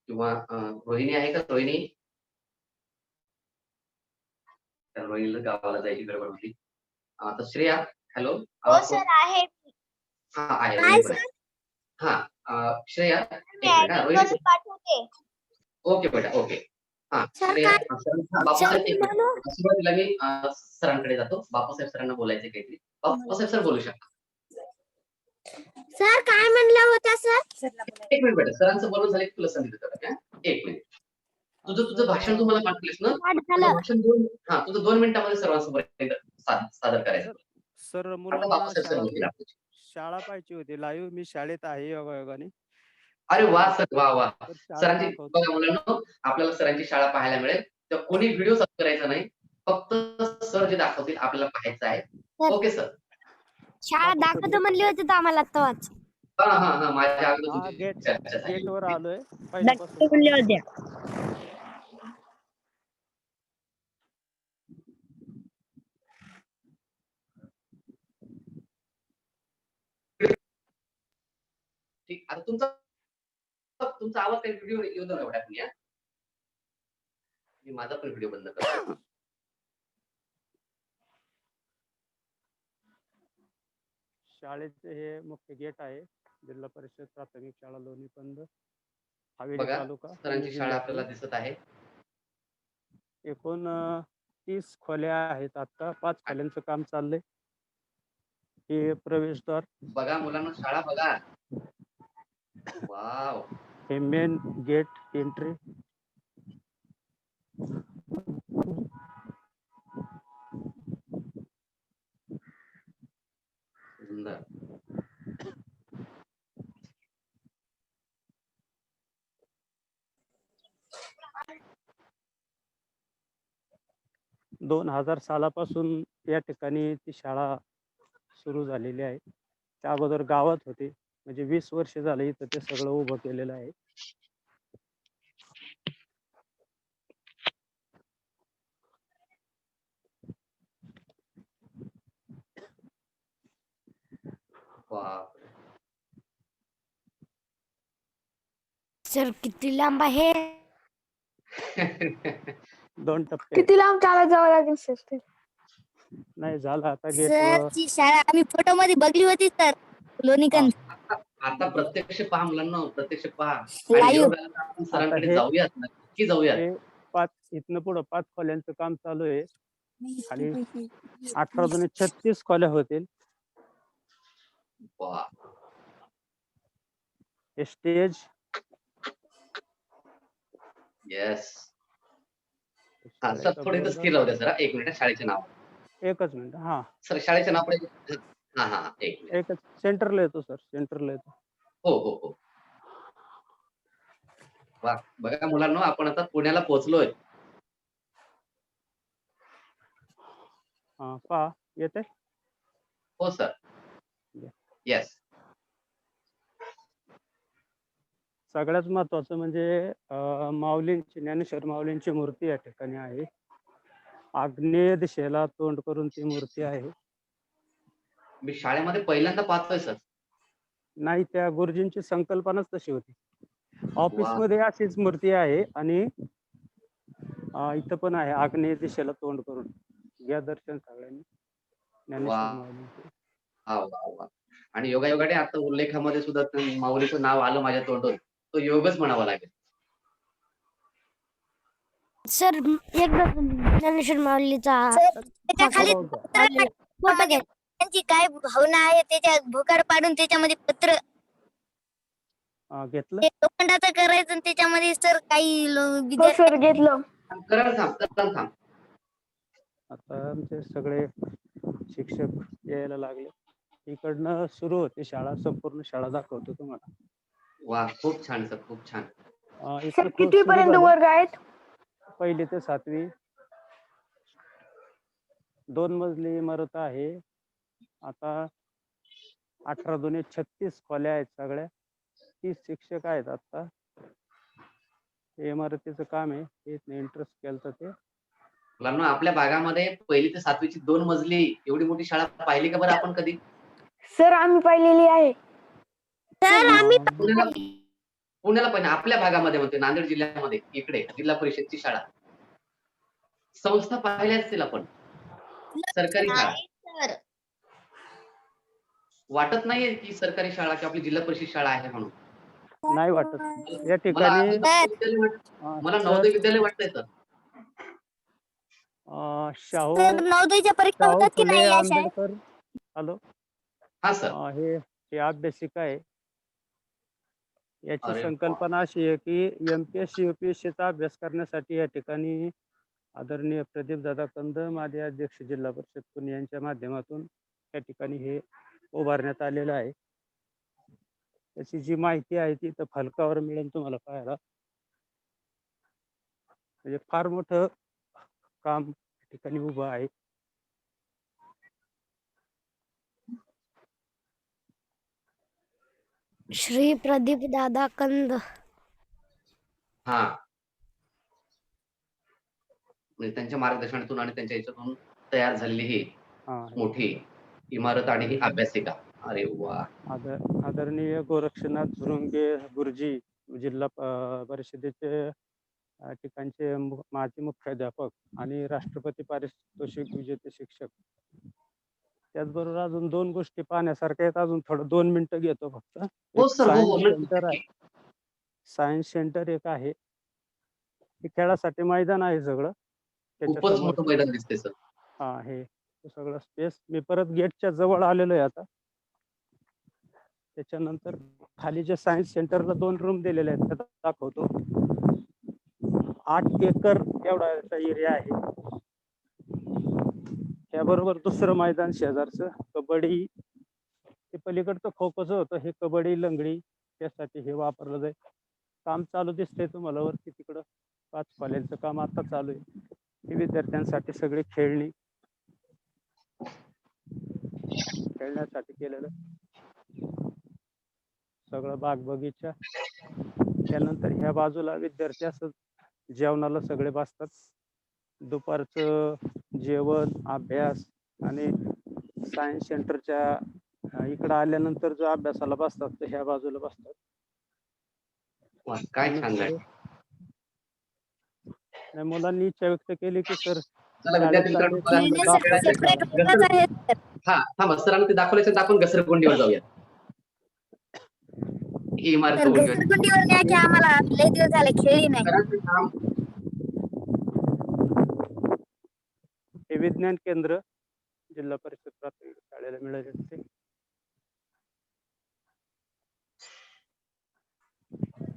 किंवा रोहिणी आहे का रोहिणी? तर रोहिणीला गावाला जायची गडबड होती. तर श्रेया, हॅलो, हो आवाज सर आहे. हां, आहे हाय रोहिणी पण आहे. सर. हां, श्रेया मी 1 मिनिट हां, ॲडिट रोहिणी करून पाठवते. ओके बेटा, ओके. हां, सर श्रेया काय सर बापूसाहेब 1 मिनिट. तुम्हाला सुरुवातीला मी सरांकडे जातो. बापूसाहेब सरांना बोलायचंय काहीतरी. बापूसाहेब सर बोलू शकता. सर काय म्हणलं होता सर? 1 मिनिट बेटा. सरांचं बोलणं झालं की तुला संधी देतो बेटा. 1 मिनिट. तुझं तुझं सर भाषण तू मला पाठवलंस ना, स्टार्ट तुझं झालं. भाषण तुझं 2 मिनिटामध्ये सर्वांसमोर एकदा सादर करायचं. सर सर आता मुलांना बापूसाहेब सर बोलतील आपल्याशी. शाळा पाहिजे होती लाईव्ह. मी शाळेत आहे योगायोगाने. अरे वाह! सर वाह! वाह! तर शाळा सरांची दाखवतो. बघा मुलांनो, आपल्याला सरांची शाळा पाहायला मिळेल. तर कोणी व्हिडिओ सबस्क्राईब करायचा नाही. फक्त सर जे दाखवतील आपल्याला पाहायचं आहे. Sir okay sir. शाळा दाखवतो म्हणली होती तर आम्हाला तेव्हाच. हां. माझ्या अगोदर हा तुमची चर्चा झाली गेटवर होती. आलोय दाखवतो पहिल्यापासून. म्हणल्या होत्या. तुमचा तुमचा आवाज काही व्हिडिओ येऊ दे एवढ्या मी माझा पण व्हिडिओ बंद करतो. शाळेचे हे मुख्य गेट आहे. जिल्हा परिषद प्राथमिक शाळा लोणीपंध, हवेली बघा तालुका, पुणे सरांची शाळा जिल्ह्यातील. आपल्याला दिसत आहे. एकूण 30 खोल्या आहेत. आता 5 खोल्यांचं काम चाललंय. हे प्रवेशद्वार, बघा मुलांना शाळा बघा. वाव. हे मेन गेट एंट्री. सुंदर. दोन 2000 सालापासून या ठिकाणी ती शाळा सुरू झालेली आहे. त्या अगोदर गावात होते. म्हणजे 20 वर्ष झाले इथं ते सगळं उभं केलेलं आहे. बापरे. सर किती लांब आहे? 2 टप्पे. किती लांब चालत जावं लागेल सर ते? नाही झालं आता गेट सर ची शाळा आम्ही फोटो मध्ये बघली होती सर, लोणीकंद. आता प्रत्यक्ष पहा मुलांना, प्रत्यक्ष पहा. Live. योग आला तर आपण सरांकडे हे- जाऊयात, नक्की जाऊयात. हे 5 इथनं पुढं 5 खोल्यांचं काम चालू आहे. आणि 18 दुणे 36 खोल्या होतील. वा. हे स्टेज, येस. हा सर थोडे तर स्थिर राहू द्या सर. एक मिनिट. शाळेचे नाव एकच मिनिट. हा सर, शाळेचे नाव पहिले. हा हा एक मिनिट. एकच. सेंटरला येतो सर, सेंटरला येतो. हो हो हो. वा. बघा मुलांना, आपण आता पुण्याला पोहोचलोय. हा पहा येते. हो सर. येस. सगळ्यात महत्वाचं म्हणजे माऊलींची, ज्ञानेश्वर माऊलींची मूर्ती या ठिकाणी आहे. आग्नेय दिशेला तोंड करून ती मूर्ती आहे. मी शाळेमध्ये पहिल्यांदा पाहतोय सर. नाही, त्या गुरुजींची संकल्पनाच तशी होती. ऑफिस मध्ये अशीच मूर्ती आहे आणि इथं पण आहे आग्नेय दिशेला तोंड करून. घ्या दर्शन सगळ्यांनी ज्ञानेश्वर वा. माऊलींचे. हा वा वा. आणि योगायोगाने आता उल्लेखामध्ये सुद्धा ते माऊलीचं नाव आलं माझ्या तोंडून. तो योगच म्हणावा लागेल. सर एकदा ज्ञानेश्वर माऊलीचा त्याच्या खाली फोटो घ्या. त्यांची काय भावना आहे त्याच्या भोकाड पाडून त्याच्यामध्ये पत्र घेतलं. ते लोखंडाचं करायचं आणि त्याच्यामध्ये सर काही हो सर घेतलं. करा थांब. आता आमचे सगळे शिक्षक यायला लागले. इकडनं सुरू होते शाळा. संपूर्ण शाळा दाखवतो तुम्हाला. वा. खूप छान सर, खूप छान. सर किती पर्यंत वर्ग आहेत? 1ली ते 7वी. 2 मजली इमारत आहे. आता 18 दुणे 36 खोल्या आहेत सगळ्या. 30 शिक्षक आहेत आता. हे इमारतीचं काम आहे. हे इंटरेस्ट केलं ते. मुलांना, आपल्या भागामध्ये 1ली ते 7वीची 2 मजली एवढी मोठी शाळा पाहिली का बरं आपण कधी? सर आम्ही पाहिलेली आहे. सर आम्ही पुण्याला पण आपल्या भागामध्ये म्हणते, नांदेड जिल्ह्यामध्ये इकडे जिल्हा परिषदची शाळा. संस्था पाहिल्या असतील आपण. सरकारी शाळा. सर वाटत नाहीये की सरकारी शाळा की आपली जिल्हा परिषद शाळा आहे म्हणून. नाही वाटत. या ठिकाणी मला नवोदय विद्यालय वाटतंय सर. शाहू नवोदयच्या परीक्षा शाहू होतात की फुले नाही या शाळेत? आंबेडकर. हॅलो. हा सर. हे अभ्यासिका आहे. याची अरे संकल्पना अशी आहे की एमपीएससी यूपीएससीचा अभ्यास करण्यासाठी या ठिकाणी आदरणीय प्रदीप दादा कंद, माजी अध्यक्ष जिल्हा परिषद पुणे यांच्या माध्यमातून या ठिकाणी हे उभारण्यात आलेलं आहे. त्याची जी माहिती आहे ती तर फलकावर मिळेल तुम्हाला पाहायला. म्हणजे फार मोठं काम या ठिकाणी उभं आहे. श्री प्रदीप दादा कंद. हा. म्हणजे त्यांच्या मार्गदर्शनातून आणि त्यांच्या याच्यातून तयार झालेली ही मोठी इमारत आणि ही अभ्यासिका. अरे वा. आदरणीय गोरक्षनाथ झुरुंगे गुरुजी, जिल्हा परिषदेचे ठिकाणचे माजी मुख्याध्यापक आणि राष्ट्रपती पारितोषिक विजेते शिक्षक. त्याचबरोबर अजून 2 गोष्टी पाहण्यासारख्या आहेत. अजून थोडं 2 मिनिटं घेतो फक्त. हो एक सर, हो हो, सायन्स नक्की सेंटर आहे. नक्की. सायन्स सेंटर एक आहे. हे खेळासाठी मैदान आहे सगळं. खूपच त्याच्यासमोर मोठं मैदान दिसतंय सर. हे सगळं स्पेस. मी परत गेटच्या जवळ आलेलो आहे आता. त्याच्यानंतर खाली जे सायन्स सेंटरला 2 रूम दिलेले आहेत त्या दाखवतो. 8 एकर एवढा एरिया आहे. त्याबरोबर दुसरं मैदान शेजारचं कबड्डी, ते पलीकडचं खो खोचं होतं, हे कबड्डी लंगडी त्यासाठी हे वापरलं जाईल. काम चालू दिसतंय तुम्हाला वरती तिकडं. 5 खोल्यांचं काम आता चालू आहे. हे विद्यार्थ्यांसाठी सगळी खेळण्यासाठी केलेलं सगळं बाग बगीचा. त्यानंतर ह्या बाजूला विद्यार्थी असं जेवणाला सगळे बसतात. दुपारचं जेवण, अभ्यास आणि सायन्स सेंटरच्या इकडं आल्यानंतर जो अभ्यासाला बसतात ते ह्या बाजूला बसतात. वा, काय छान आहे. आणि मुलांनी इच्छा व्यक्त केली की सर चला विद्यार्थी मित्रांनो, बघा, खेळण्यासाठी खेळायचं सेपरेट आहे. वर्गच आहेत सर. हा थांबा, सरांना ते दाखवल्याचं तर आपण घसरगुंडीवर जाऊया. ही इमारत तर बघूया. घसरगुंडीवर न्या की आम्हाला, लय दिवस झाले खेळली नाही. सरांचं काम हे विज्ञान केंद्र जिल्हा परिषद प्राथमिक शाळेला मिळाले.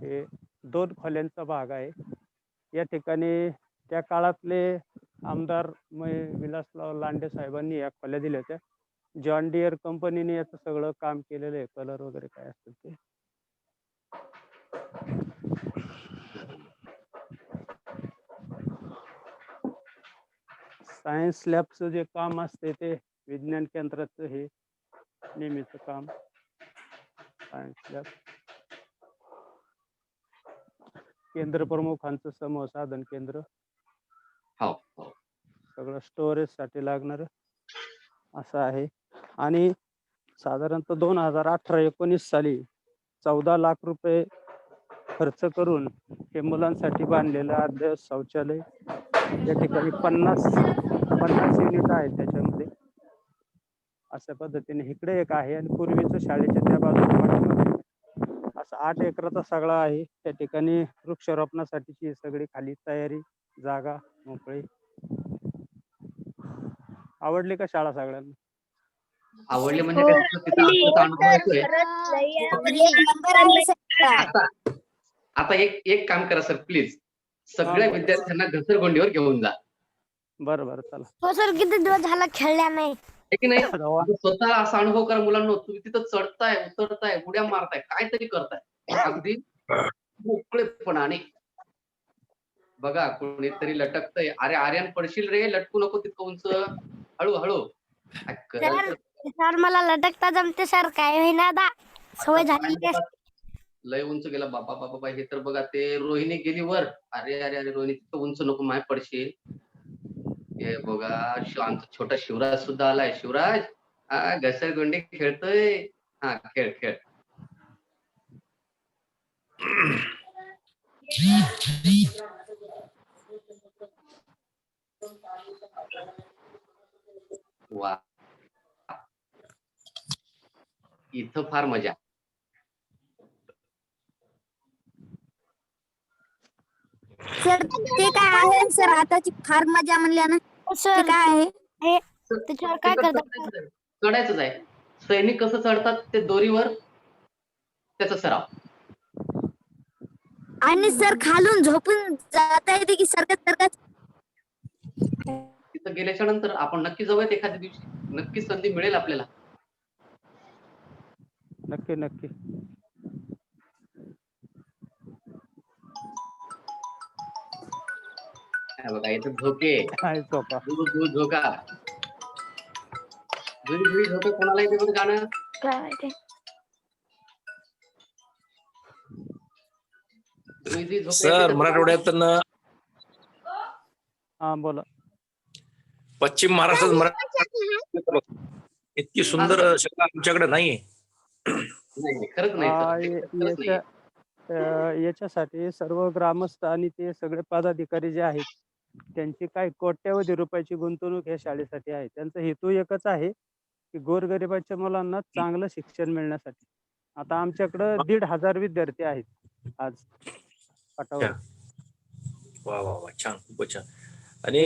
हे 2 खोल्यांचा भाग आहे. या ठिकाणी त्या काळातले आमदार विलासराव लांडे साहेबांनी या खोल्या दिल्या होत्या. जॉन डियर कंपनीने याचं सगळं काम केलेलं आहे. कलर वगैरे काय असतं ते. सायन्स लॅबचं जे काम असते ते विज्ञान केंद्राचं हे नेहमीचं काम. सायन्स लॅब केंद्र प्रमुखांचं समूह साधन केंद्र. हो हो. सगळं स्टोरेज साठी लागणार असं आहे. आणि साधारणतः 2018-19 साली 14 लाख रुपये खर्च करून हे मुलांसाठी बांधलेलं अद्ययावत शौचालय. या ठिकाणी 50 युनिट आहेत त्याच्यामध्ये. अशा पद्धतीने इकडे एक आहे आणि पूर्वीचं शाळेच्या त्या बाजूला असं 8 एकराचा सगळा आहे. त्या ठिकाणी वृक्षारोपणासाठीची सगळी खाली तयारी, जागा मोकळी. आवडली का शाळा सगळ्यांना? आवडले म्हणजे काय, तिथं आपल्याचा अनुभव येतोय. एक नंबर आहे सर. आता आता एक काम करा सर, प्लीज सगळ्या बोला. विद्यार्थ्यांना घसरगुंडीवर घेऊन जा. बरं चला. हो सर, किती दिवस झाला खेळल्या नाही. आहे की नाही? स्वतः असा अनुभव करा मुलांना. तुम्ही तिथं चढताय, उतरताय, उड्या मारताय, काहीतरी करताय अगदी मोकळेपणाने. बघा कोणीतरी लटकतंय. अरे आर्यन पडशील रे, लटकू नको तितकं उंच. हळू. सर मला लटकता जमते सर, काय होईना दा, सवय झाली. लय उंच गेला बाबा. हे तर बघा, ते रोहिणी गेली वर. अरे रोहिणी तितकं उंच नको, माय पडशील. हे बघा, आमचा छोटा शिवराज सुद्धा आलाय. शिवराज, हा घसरगुंडी खेळतोय. हा खेळ. वा, इथं फार मजा. सर ते काय आहे सर, आताची फार मजा म्हणल्या ना सर. काय आहे त्याच्यावर काय करतात? चढायचंच आहे. सैनिक कसं चढतात ते दोरीवर, त्याचा सराव. आणि सर खालून झोपून जाता येते की सरकत? तिथं गेल्याच्या नंतर आपण नक्की जाऊयात एखाद्या दिवशी. नक्की संधी मिळेल आपल्याला. नक्की. बघा इथं झोके. झोका. दूर झोका. जुई झोके कोणाला येते बघ गाणं. सर मराठवाड्यात हा बोला. पश्चिम महाराष्ट्रात इतकी सुंदर शाळा आमच्याकडे नाहीये. नाही नाही, खरंच नाही आ, सर, ये- खरंच याच्या याच्यासाठी सर्व ग्रामस्थ आणि ते सगळे पदाधिकारी जे आहेत त्यांची काय कोट्यावधी रुपयाची गुंतवणूक या शाळेसाठी आहे. त्यांचा हेतू एकच आहे की गोरगरिबाच्या मुलांना चांगलं शिक्षण मिळण्यासाठी. आता आमच्याकडं 1,500 विद्यार्थी आहेत आज पाठावर. वा वा वा, छान, खूपच छान. आणि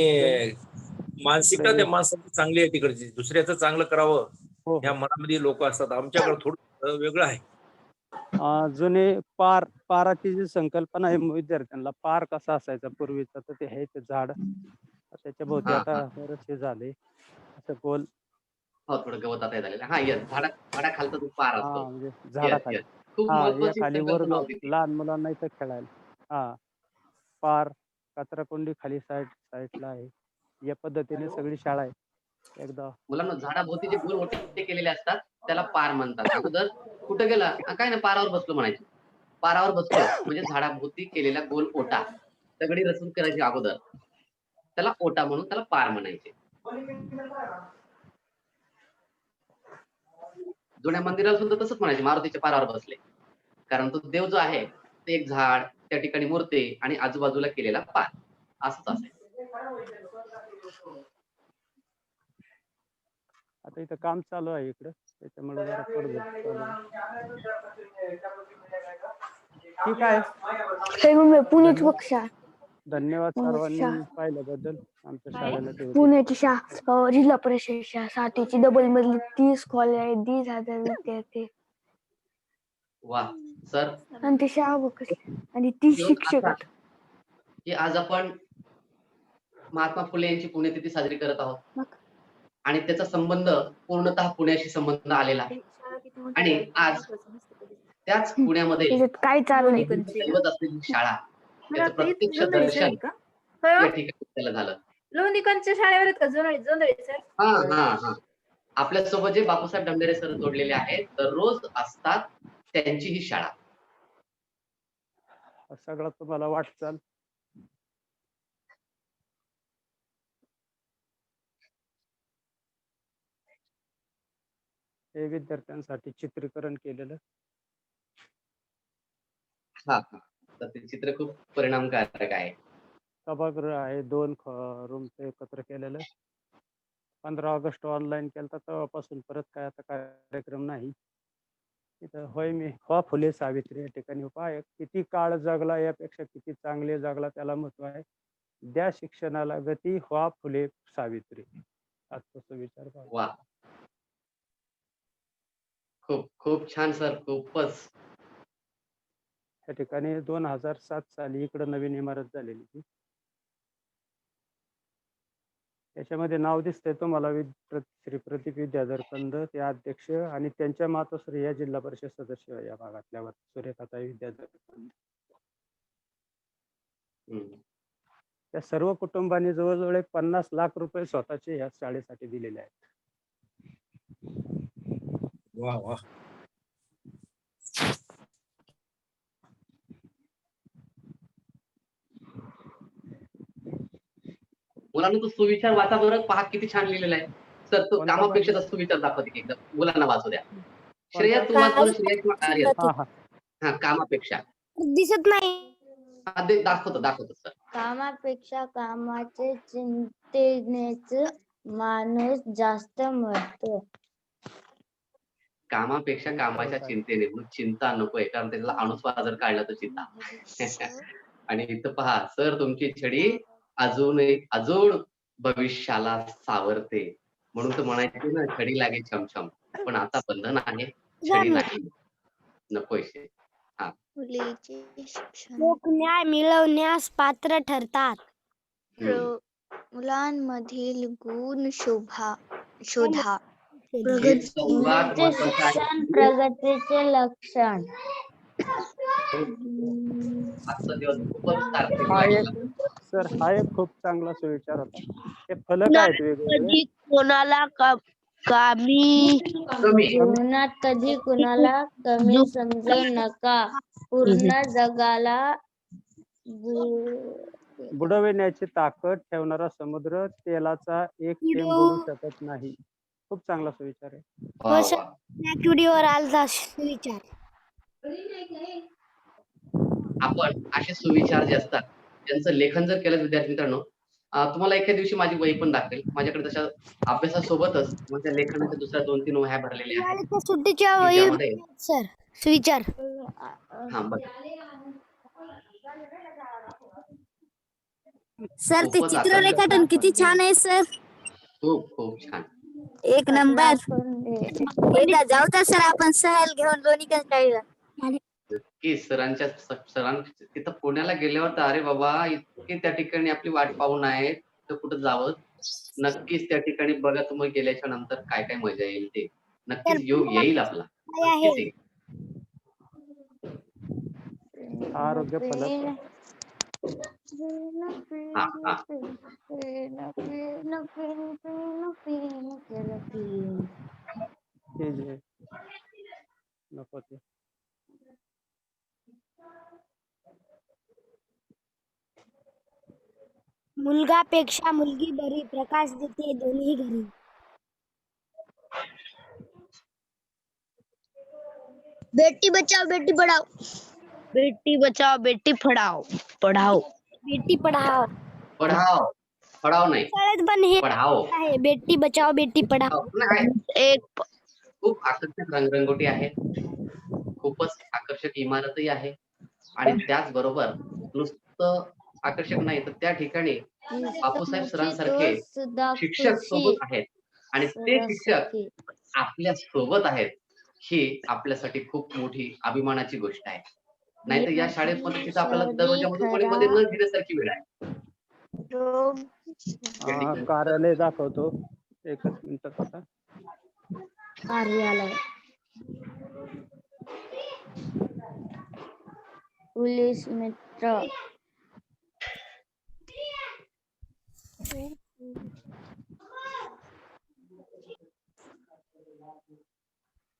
मानसिकता इकडे त्या माणसाची चांगली आहे तिकडची, दुसऱ्याचं चांगलं करावं हो ह्या हो मनामध्ये लोक असतात. आमच्याकडे थोडं वेगळं आहे. जुने पाराची जी संकल्पना आहे विद्यार्थ्यांना, पार कसा असायचा पूर्वीचा, तर ते आहे ते झाड त्याच्या भोवती हा आता हा बरेचसे झाले असं गोल. हो, थोडं गवत आता हे झालेलं आहे. हा येस, झाडाखालचा जो पार हा असतो. म्हणजे येस झाडाखाली. येस, खूप हा या महत्वाची खाली वर्ग संकल्पना होती ती. लहान मुलांना इथं खेळायला. हा पार कचराकुंडी खाली साईडला आहे. या पद्धतीने सगळी शाळा आहे एकदा. मुलांना झाडाभोवती जे गोल ओटे केलेले असतात त्याला पार म्हणतात. अगोदर कुठं गेला काय नाही, पारावर बसलो म्हणायचे. पारावर बसलो म्हणजे झाडाभोवती केलेला गोल ओटा, दगडी रचून करायची अगोदर, त्याला ओटा म्हणून त्याला पार म्हणायचे. जुन्या मंदिराला सुद्धा तसंच म्हणायचे, मारुतीच्या पारावर बसले. कारण तो देव जो आहे ते एक झाड, त्या ठिकाणी मूर्ती आणि आजूबाजूला केलेला पार, असंच असेल. आता इथं काम चालू आहे इकडं, त्याच्यामुळे जरा पडझड चालू आहे. ठीक आहे. हे मग पुण्याची कक्षा धन्यवाद पुण्याची सर्वांनी शाळा पाहिल्याबद्दल. आमच्या शाळेला ते पुण्याची शाळा जिल्हा परिषद शाळा 7ची डबल मधली 30 कॉलेज आहे, 20,000 विद्यार्थी वा सर, आणि ते शाळा बघ कसली, आणि 30 घेऊन शिक्षक आता आहेत. की आज आपण महात्मा फुले यांची पुण्यतिथी साजरी करत आहोत मग आणि त्याचा संबंध पूर्णतः पुण्याशी संबंध आलेला आहे. आणि आज त्याच पुण्यामध्ये त्याच्यात काय चाललंय दैवत असलेली शाळा, त्याचं प्रत्यक्ष दर्शन या ठिकाणी त्याला झालं. लोणीकरांच्या शाळेवर आहेत का जोंधळे सर? हा हा हा, आपल्यासोबत जे बापूसाहेब डंबेरे सर जोडलेले आहेत, दररोज असतात त्यांची ही शाळा. सगळं तुम्हाला वाटचाल. हे विद्यार्थ्यांसाठी चित्रीकरण केलेलं. हा हा, तर ते चित्र खूप परिणामकारक आहे. सभागृह आहे, 2 रूमचं एकत्र केलेलं. 15 ऑगस्ट ऑनलाईन केलं, तेव्हापासून परत काय आता कार्यक्रम नाही. इथं होय मी व्हा फुले सावित्री या ठिकाणी उपाय किती काळ जगला यापेक्षा किती चांगले जगला त्याला महत्व आहे. द्या शिक्षणाला गती, व्हा फुले सावित्री. आजचा सुविचार बघा. वा, खूप खूप छान सर, खूपच. त्या ठिकाणी 2007 साली इकडे नवीन इमारत झालेली ती. त्याच्यामध्ये नाव दिसतंय तुम्हाला श्री प्रदीप विद्याधर कंद, ते अध्यक्ष, आणि त्यांच्या मातोश्री या जिल्हा परिषद सदस्य या भागातल्या सुरेखाताई विद्याधर कंद. त्या सर्व कुटुंबांनी जवळजवळ 50 लाख रुपये स्वतःचे या शाळेसाठी दिलेले आहेत. वा वा, मुलांना तो सुविचार वाचा बरं, पहा किती छान लिहिलेला आहे. सर तो कोणता कामापेक्षा पाहिजे? सुविचार दाखवते की एकदा मुलांना वाचू द्या. श्रेया कोणता? तू वाच बरं, श्रेया किंवा आर्यन. हा हा, हा, कामापेक्षा. दिसत नाही. हा, दाखवतो सर. कामापेक्षा कामाचे चिंतेनेच माणूस जास्त मरतो. कामापेक्षा कामाच्या चिंतेने, मग चिंता नकोय, कारण त्याला अनुस्वार जर काढला तर चिंता. आणि इथं पहा सर, तुमची छडी अजून भविष्याला सावरते. म्हणून तर म्हणायचे ना, छडी लागे छमछम. पण आता बंधन आहे, छडी नाही, नकोय. हा, मुलीचे शिक्षण लोक न्याय मिळवण्यास पात्र ठरतात. मुलांमधील गुण शोधा. हे सर्वात मुलीचे महत्वाचं आहे. शिक्षण प्रगतीचे लक्षण. आजचा दिवस खूपच सार्थकी हा वाटला. एक सर, हा एक खूप चांगला सुविचार होता. हे फलक आहेत वेगवेगळे. कोणाला कामी कमी जीवनात कधी कुणाला कमी समजू नका. पूर्ण जगाला बुडविण्याची ताकद ठेवणारा समुद्र तेलाचा एक थेंब बुडू शकत नाही. खूप चांगला सुविचार आहे. वा वा. ऍक्टिव्हिटीवर आलता विचार. आपण असे सुविचार जे असतात त्यांचं लेखन जर केलं विद्यार्थी मित्रांनो, तुम्हाला एके दिवशी माझी वही पण दाखवेल. माझ्याकडे तशा अभ्यासासोबतच माझ्या लेखनाच्या दुसऱ्या 2-3 वह्या भरलेल्या आहेत, उन्हाळ्याच्या सुट्टीच्या की वही ज्यामध्ये सर विचार. हां, बघा. सर ते खूपच चित्र आकर्षक. रेखाटन किती छान आहे सर. खूप छान. एक नंबर. एकदा जाऊ तर सर आपण सहल घेऊन लोणीकन काढलं. की सरां तिथं पुण्याला गेल्यावर तर अरे बाबा इतकी त्या ठिकाणी आपली वाट पाहून आहे, तर कुठं जावं. नक्कीच त्या ठिकाणी बघा तुम्ही गेल्याच्या नंतर काय मजा येईल ते. नक्कीच योग येईल आपला. काय आहे? नक्कीच येईल. आरोग्य फलक हां, हां. हे जे नको ते. मुलगापेक्षा मुलगी बरी, प्रकाश देते दोन्ही घरी. बेटी बचाओ बेटी पढ़ाओ. बेटी बचाओ बेटी पढ़ाओ पढ़ाओ. बेटी पढ़ाओ. पढाओ. पढाओ नाही, शाळेत पण हे पढाओ. आहे, बेटी बचाओ बेटी पढ़ाओ. नाही, एक खूप आकर्षक रंगरंगोटी आहे. खूपच आकर्षक इमारतही आहे आणि त्याचबरोबर नुसतं आकर्षक नाही, तर त्या ठिकाणी बापूसाहेब सरांसारखे शिक्षक सोबत आहेत आणि ते शिक्षक आपल्या सोबत आहेत, ही आपल्यासाठी खूप मोठी अभिमानाची गोष्ट आहे. नाहीतर या शाळेमध्ये तिथं आपल्याला दरवाजामधून कोणी मध्ये न घेण्यासारखी वेळ आहे. या ठिकाणी. कार्यालय दाखवतो. एकच मिनिट आता. कार्यालय पोलीस मित्र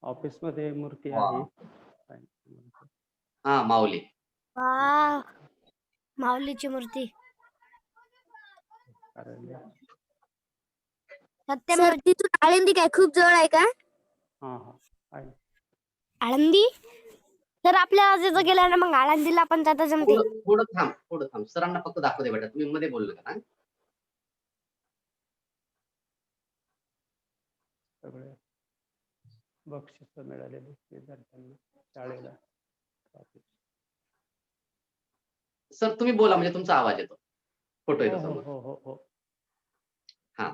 ऑफिस मध्ये मूर्ती वा. आहे. हा, माऊली. वाह, माऊलीची मूर्ती. कार्यालय. सर तिथून आळंदी काय खूप जवळ आहे का? हा आहे. आळंदी तर आपल्या तिथं गेल्यानं मग आळंदीला पण जाता जमते. पुढं थांब. सरांना फक्त दाखवू दे बेटा. तुम्ही मध्ये बोलू नका. सगळे बक्षीस मिळालेले विद्यार्थ्यांना शाळेला. सर तुम्ही बोला म्हणजे तुमचा आवाज येतो. फोटो येतो समोर. हो. हा.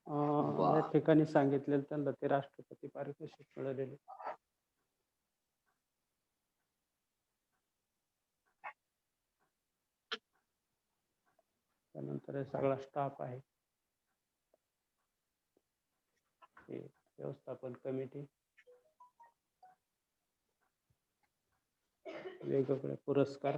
वा. या ठिकाणी सांगितलेलं त्यांना ते राष्ट्रपती पारितोषिक मिळालेले. त्यानंतर सगळा स्टाफ आहे. व्यवस्थापन कमिटी, वेगवेगळे पुरस्कार.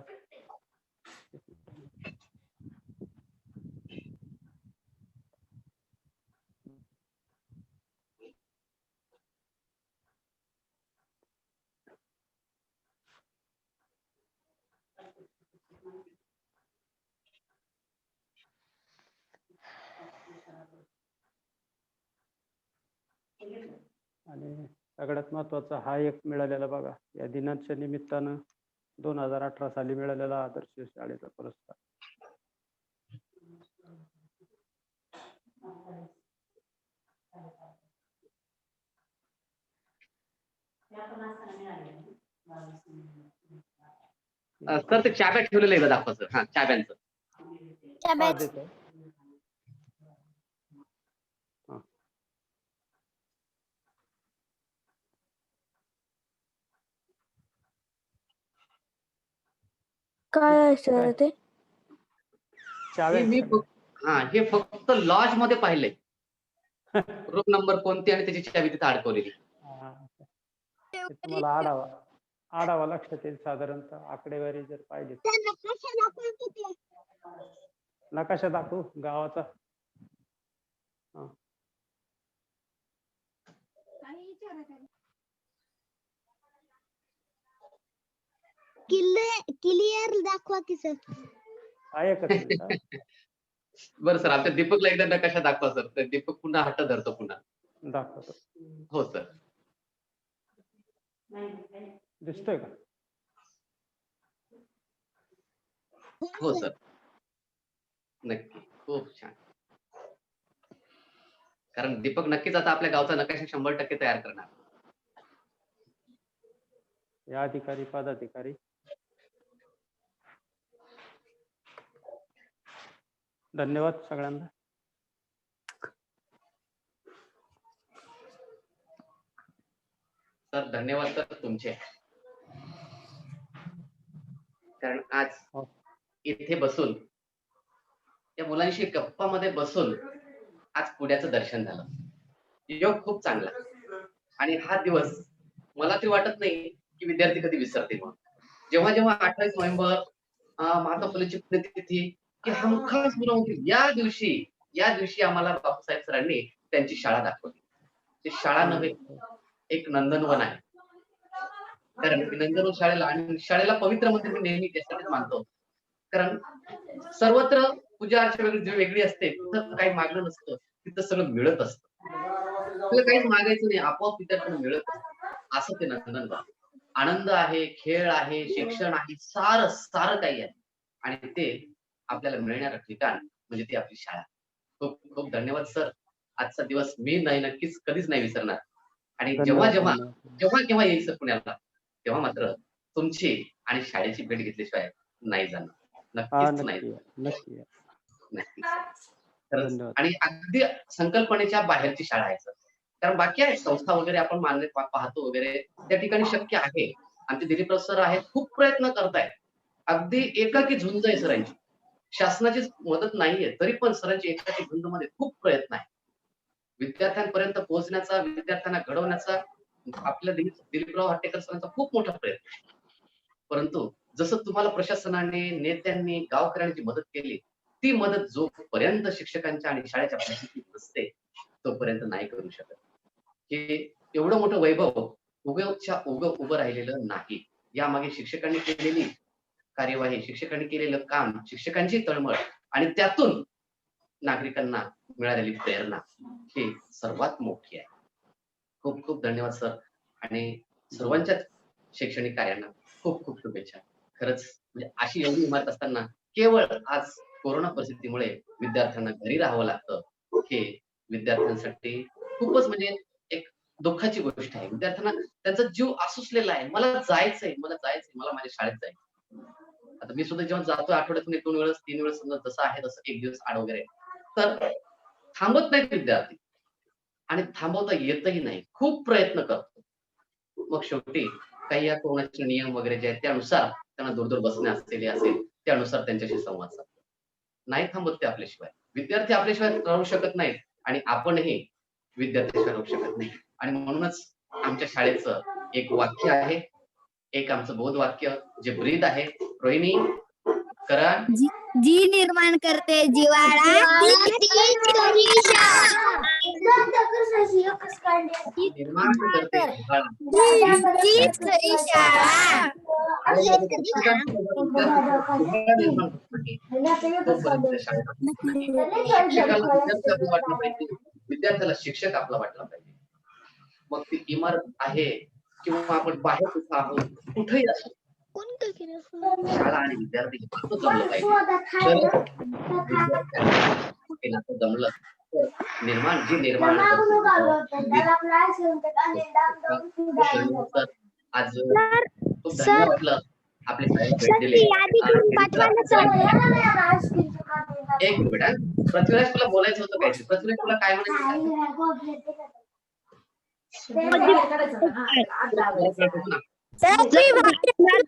आणि सगळ्यात महत्वाचा हा एक मिळालेला बघा, या दिनाच्या निमित्तानं 2018 साली मिळालेला आदर्श शाळेचा पुरस्कार. सर ते चाब्या ठेवलेलं आहे दाखवा सर. हा, चाब्यांचं. देतो. काय आहे सर ते? हे फक्त लॉज मध्ये पाहिलंय. रूम नंबर कोणती आणि त्याची चावी तिथे अडकवलेली. ते तुम्हाला आढावा लक्षात येईल साधारणतः. आकडेवारी जर पाहिजे नकाशा दाखवू गावाचा. क्लिअर दाखवा की सर. आहे का? बरं सर, आमच्या दीपकला एकदा नकाशा दाखवा सर. तर दीपक पुन्हा हट्ट धरतो पुन्हा. दाखवतो. हो सर. दिसतोय का? हो सर. नक्की. खूप छान. कारण दीपक नक्कीच आता आपल्या गावचा नकाशा 100% तयार करणार. या अधिकारी पदाधिकारी धन्यवाद सगळ्यांना. सर धन्यवाद सर तुमचे. कारण आज हो. इथे बसून त्या मुलांशी गप्पामध्ये बसून आज पुण्याचं दर्शन झालं. योग खूप चांगला. आणि हा दिवस मला तरी वाटत नाही की विद्यार्थी कधी विसरतील म्हणून. जेव्हा जेव्हा 28 नोव्हेंबर महात्मा फुलेंची पुण्यतिथी की हमखास मुलं होती, या दिवशी आम्हाला बापूसाहेब सरांनी त्यांची शाळा दाखवली. ती शाळा नव्हे, एक नंदनवन आहे. कारण मी नंदनवन शाळेला आणि शाळेला पवित्र मंदिर मी नेहमी त्यासाठीच मानतो. कारण सर्वत्र पूजा अर्चा वेगळी असते, तिथं काही मागणं नसतं, तिथं सगळं मिळत असतं. तुला काहीच मागायचं नाही, आपोआप विद्यार्थ्यांना मिळत असतं. असं ते नंदनवन. आनंद आहे, खेळ आहे, शिक्षण आहे, सारं काही आहे. आणि ते आपल्याला मिळणारं ठिकाण म्हणजे ती आपली शाळा. खूप खूप धन्यवाद सर. आजचा दिवस मी नक्कीच कधीच नाही विसरणार. आणि जेव्हा केव्हा येईल सर पुण्याला, तेव्हा मात्र तुमची आणि शाळेची भेट घेतल्याशिवाय नाही जाणार. नक्कीच नाही. नक्की. नक्कीच. खरंच. धन्यवाद. आणि अगदी संकल्पनेच्या बाहेरची शाळा आहे सर. कारण बाकी आहे संस्था वगैरे आपण पाहतो वगैरे, त्या ठिकाणी शक्य आहे. आमचे दिलीप सर आहेत, खूप प्रयत्न करतायत. अगदी एकाकी झुंज आहे सरांची. शासनाची मदत नाहीये, तरी पण सरांची एकाकी झुंजमध्ये खूप प्रयत्न आहे. विद्यार्थ्यांपर्यंत पोहोचण्याचा, विद्यार्थ्यांना घडवण्याचा आपल्या दिलीपराव हट्टेकर सरांचा खूप मोठा प्रयत्न आहे. परंतु जसं तुम्हाला प्रशासनाने, नेत्यांनी, गावकऱ्यांची मदत केली, ती मदत जोपर्यंत शिक्षकांच्या आणि शाळेच्या परिस्थितीत नसते तोपर्यंत नाही करू शकत. हे एवढं मोठं वैभव उभं राहिलेलं नाही. यामागे शिक्षकांनी केलेली कार्यवाही, शिक्षकांनी केलेलं काम, शिक्षकांची तळमळ आणि त्यातून नागरिकांना मिळालेली प्रेरणा ही सर्वात मोठी आहे. खूप खूप धन्यवाद सर. आणि सर्वांच्याच शैक्षणिक कार्यांना खूप खूप शुभेच्छा. खरंच म्हणजे अशी एवढी इमारत असताना केवळ आज कोरोना परिस्थितीमुळे विद्यार्थ्यांना घरी राहावं लागतं, हे विद्यार्थ्यांसाठी खूपच म्हणजे एक दुःखाची गोष्ट आहे. विद्यार्थ्यांना त्यांचा जीव आसुसलेला आहे. मला जायचंय, मला माझ्या शाळेत जायचं. आता मी सुद्धा जेव्हा जातोय आठवड्यातून 2 वेळेस 3 वेळेस समजा जसं आहे तसं 1 दिवस आड वगैरे, तर थांबत नाहीत विद्यार्थी आणि थांबवता येतही नाही. खूप प्रयत्न करतो. मग शेवटी काही या कोरोनाचे नियम वगैरे जे आहेत त्यानुसार त्यांना दूर बसणे असेल त्यानुसार त्यांच्याशी संवाद साधतो. नाही थांबत ते आपल्याशिवाय. विद्यार्थी आपल्याशिवाय राहू शकत नाहीत आणि आपणही विद्यार्थ्याशिवाय राहू शकत नाही. आणि म्हणूनच आमच्या शाळेचं एक वाक्य आहे, एक आमचं बोध वाक्य जे ब्रीद आहे. रोहिणी करा. जी निर्माण करते जिवाळा निर्माण करते जिव्हाळा. तीच खरी शाळा. विद्यार्थ्याला शिक्षक आपला वाटला पाहिजे. मग ती इमारत आहे किंवा आपण बाहेर कुठं आहोत, कुठेही असो, शाळा आणि विद्यार्थी जमलं पाहिजे. जमलं तर निर्माण आज खूप धन्यवाद वाटलं आपल्या शाळेत भेट दिली. एक मिनिट पृथ्वीराज तुला बोलायचं होतं काहीतरी. पृथ्वीराज तुला काय म्हणायचं?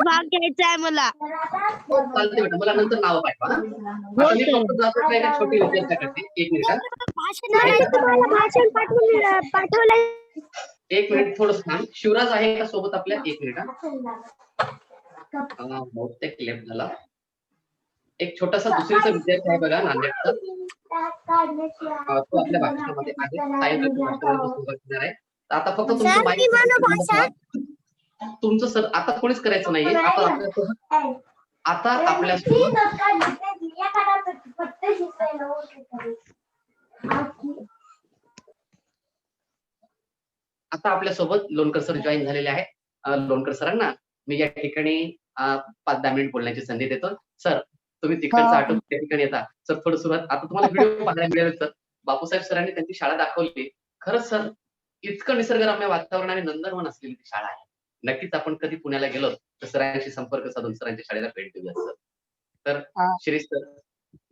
भाग घ्यायचा आहे मला. चालते बेटा, मला नंतर नाव पाठवा. आता मी फक्त जातो का एका छोटी विद्यार्थ्याकडे. एक मिनिट थोडस थांब. शिवराज आहे का सोबत आपल्या? एक मिनिट. बहुतेक लेफ्ट झाला. एक छोटासा दुसरीचा विद्यार्थी आहे बघा नांदेडचा. तो आपल्या भाषणामध्ये आहे. आता फक्त तुमचं माहिती तुमचं सर आता कोणीच करायचं नाहीये. आता आपल्यासोबत आता आपल्यासोबत लोणकर सर जॉईन झालेले आहेत. लोणकर सरांना मी या ठिकाणी 5-10 मिनिट बोलण्याची संधी देतो. सर, तुम्ही तिकडचं आटोप त्या ठिकाणी येता. सर थोडं सुरुवात आता तुम्हाला व्हिडिओ पाहायला मिळेल सर. बापूसाहेब सरांनी त्यांची शाळा दाखवली. खरंच सर, इतकं निसर्गरम्य वातावरण आणि नंदनवन असलेली ती शाळा आहे. नक्कीच आपण कधी पुण्याला गेलो तर सरांशी संपर्क साधून सरांच्या शाळेला भेट देऊया सर. तर हा. शिरीष सर,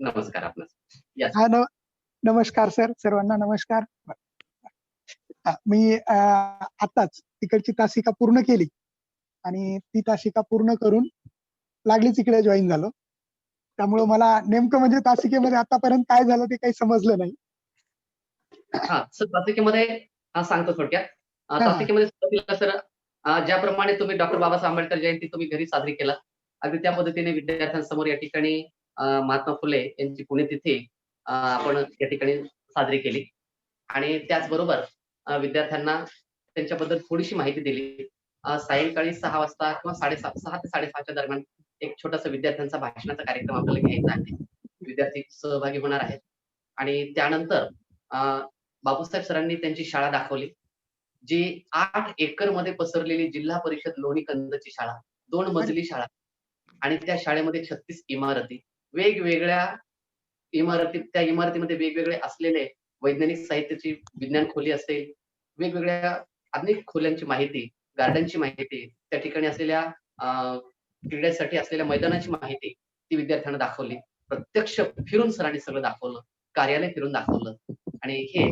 नमस्कार आपणास. या हा नमस्कार सर, सर्वांना नमस्कार. मी आताच तिकडची तासिका पूर्ण केली आणि ती तासिका पूर्ण करून लागलीच इकडे जॉईन झालो. त्यामुळे मला नेमकं म्हणजे तासिकेमध्ये आतापर्यंत काय झालं ते काही समजलं नाही. हा सर, तासिकेमध्ये सांगतो थोडक्यात. तासिकेमध्ये सुरुवातीला सर ज्याप्रमाणे तुम्ही डॉक्टर बाबासाहेब आंबेडकर जयंती तुम्ही घरी साजरी केला, अगदी त्या पद्धतीने विद्यार्थ्यांसमोर या ठिकाणी महात्मा फुले यांची पुण्यतिथी आपण या ठिकाणी साजरी केली आणि त्याचबरोबर विद्यार्थ्यांना त्यांच्याबद्दल थोडीशी माहिती दिली. सायंकाळी 6 वाजता किंवा 6 ते 6:30च्या दरम्यान एक छोटासा विद्यार्थ्यांचा भाषणाचा कार्यक्रम आपल्याला घ्यायचा आहे. विद्यार्थी सहभागी होणार आहेत आणि त्यानंतर बापूसाहेब सरांनी त्यांची शाळा दाखवली, जी 8 एकर मध्ये पसरलेली जिल्हा परिषद लोणी कंदची शाळा, 2 मजली शाळा आणि त्या शाळेमध्ये 36 इमारती, वेगवेगळ्या इमारती, त्या इमारतीमध्ये वेगवेगळे असलेले वैज्ञानिक साहित्याची विज्ञान खोली असेल, वेगवेगळ्या अनेक खोल्यांची माहिती, गार्डनची माहिती, त्या ठिकाणी असलेल्या क्रीडेसाठी असलेल्या मैदानाची माहिती ती विद्यार्थ्यांना दाखवली. प्रत्यक्ष फिरून सरांनी सगळं दाखवलं, कार्यालय फिरून दाखवलं आणि हे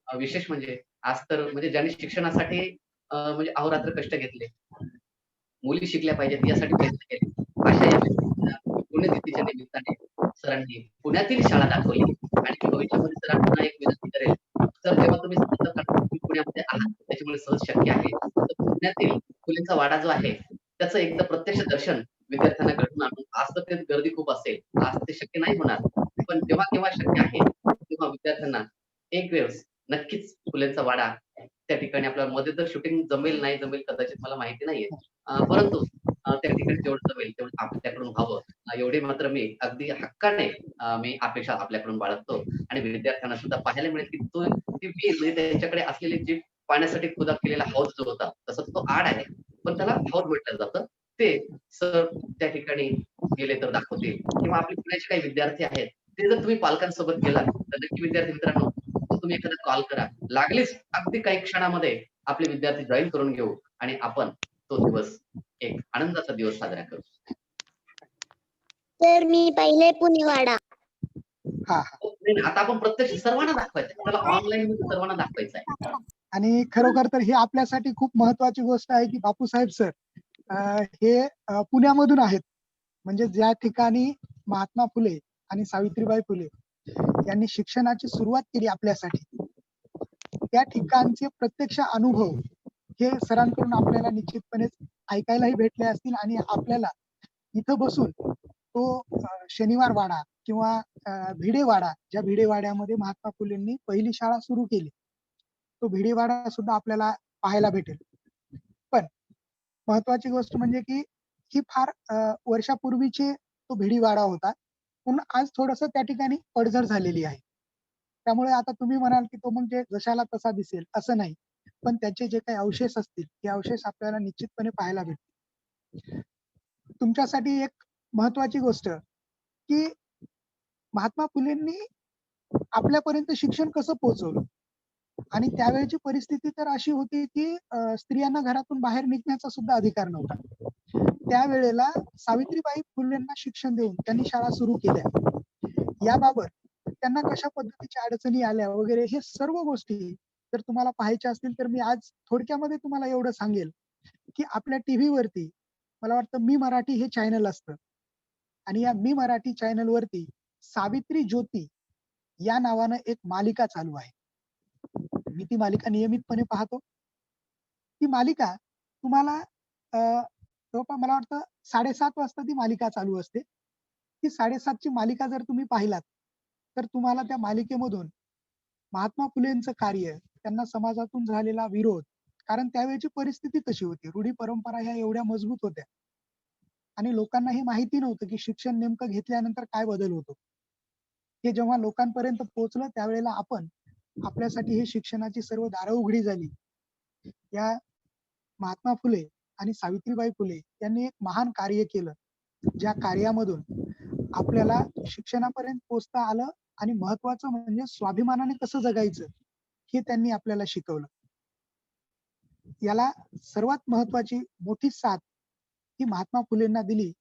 विशेष म्हणजे आज तर म्हणजे ज्यांनी शिक्षणासाठी म्हणजे अहोरात्र कष्ट घेतले, मुली शिकल्या पाहिजेत यासाठी प्रयत्न केले, अशा या पुण्यतिथीच्या निमित्ताने सरांनी पुण्यातील शाळा दाखवली आणि भविष्यामध्ये सरांना पुन्हा एक विनंती करेल, तर तेव्हा तुम्ही तुम्ही पुण्यामध्ये आहात त्याच्यामुळे सहज शक्य आहे. तर पुण्यातील फुलेंचा वाडा जो आहे त्याचं एकदा प्रत्यक्ष दर्शन विद्यार्थ्यांना घडून आणून, आज तर ते गर्दी खूप असेल, आज ते शक्य नाही होणार, पण जेव्हा केव्हा शक्य आहे तेव्हा विद्यार्थ्यांना एक वेळेस नक्कीच फुलेंचा वाडा त्या ठिकाणी आपल्या मध्ये तर शूटिंग जमेल नाही जमेल कदाचित मला माहिती नाहीये, परंतु त्या ठिकाणी जेवढं जमेल तेवढं आपल्याकडून व्हावं एवढे मात्र मी अगदी हक्काने मी अपेक्षा आपल्याकडून बाळगतो आणि विद्यार्थ्यांना सुद्धा पाहायला मिळेल की तो ती विहीर म्हणजे त्यांच्याकडे असलेली जी पाण्यासाठी खुदा केलेला हौद जो होता तसा तो आड आहे, पण त्याला हौद म्हटलं जातं. ते सर त्या ठिकाणी गेले तर दाखवतील किंवा आपले पुण्याचे काही विद्यार्थी आहेत ते जर तुम्ही पालकांसोबत गेलात तर नक्की विद्यार्थी मित्रांनो तुम्ही एखादा कॉल करा, लागलीच अगदी काही क्षणामध्ये आपले विद्यार्थी जॉईन करून घेऊ आणि आपण तो दिवस एक आनंदाचा दिवस साजरा करू. तर मी पहिले पुणेवाडा. आता आपण प्रत्यक्ष सर्वांना दाखवायचं, त्याला ऑनलाईन सर्वांना दाखवायचं आहे. आणि खरोखर तर ही आपल्यासाठी खूप महत्वाची गोष्ट आहे की बापूसाहेब सर हे पुण्यामधून आहेत. म्हणजे ज्या ठिकाणी महात्मा फुले आणि सावित्रीबाई फुले यांनी शिक्षणाची सुरुवात केली आपल्यासाठी, त्या ठिकाणचे प्रत्यक्ष अनुभव हे सरांकडून आपल्याला निश्चितपणे ऐकायलाही भेटले असतील आणि आपल्याला इथं बसून तो शनिवार वाडा किंवा भिडेवाडा, ज्या भिडेवाड्यामध्ये महात्मा फुलेंनी पहिली शाळा सुरू केली, तो भिडेवाडा सुद्धा आपल्याला पाहायला भेटेल. पण महत्वाची गोष्ट म्हणजे की ही फार वर्षापूर्वीचे तो भिडेवाडा होता, पण आज थोडस त्या ठिकाणी पडझड झालेली आहे. त्यामुळे आता तुम्ही म्हणाल की तो म्हणजे जशाला तसा दिसेल असं नाही, पण त्याचे जे काही अवशेष असतील ते अवशेष आपल्याला निश्चितपणे पाहायला भेटतील. तुमच्यासाठी एक महत्वाची गोष्ट की महात्मा फुलेंनी आपल्यापर्यंत शिक्षण कसं पोहोचवलं आणि त्यावेळेची परिस्थिती तर अशी होती की स्त्रियांना घरातून बाहेर निघण्याचा सुद्धा अधिकार नव्हता. त्यावेळेला सावित्रीबाई फुलेंना शिक्षण देऊन त्यांनी शाळा सुरू केल्या. याबाबत त्यांना कशा पद्धतीच्या अडचणी आल्या वगैरे हे सर्व गोष्टी जर तुम्हाला पाहायच्या असतील तर मी आज थोडक्यामध्ये तुम्हाला एवढं सांगेल की आपल्या टीव्ही वरती मला वाटतं मी मराठी हे चॅनल असतं आणि या मी मराठी चॅनल वरती सावित्री ज्योती या नावानं एक मालिका चालू आहे. मी ती मालिका नियमितपणे पाहतो. ती मालिका तुम्हाला जवळपास मला वाटतं 7:30 वाजता ती मालिका चालू असते. ती 7:30 ची मालिका जर तुम्ही पाहिलात तर तुम्हाला त्या मालिकेमधून महात्मा फुलेंचं कार्य, त्यांना समाजातून झालेला विरोध, कारण त्यावेळची परिस्थिती तशी होती, रूढी परंपरा ह्या एवढ्या मजबूत होत्या आणि लोकांना हे माहिती नव्हतं की शिक्षण नेमकं घेतल्यानंतर काय बदल होतो. हे जेव्हा लोकांपर्यंत पोहोचलं त्यावेळेला आपण आपल्यासाठी हे शिक्षणाची सर्व दारं उघडी झाली. या महात्मा फुले आणि सावित्रीबाई फुले यांनी एक महान कार्य केलं, ज्या कार्यामधून आपल्याला शिक्षणापर्यंत पोहोचता आलं आणि महत्वाचं म्हणजे स्वाभिमानाने कसं जगायचं हे त्यांनी आपल्याला शिकवलं. याला सर्वात महत्वाची मोठी साथ ही महात्मा फुलेंना दिली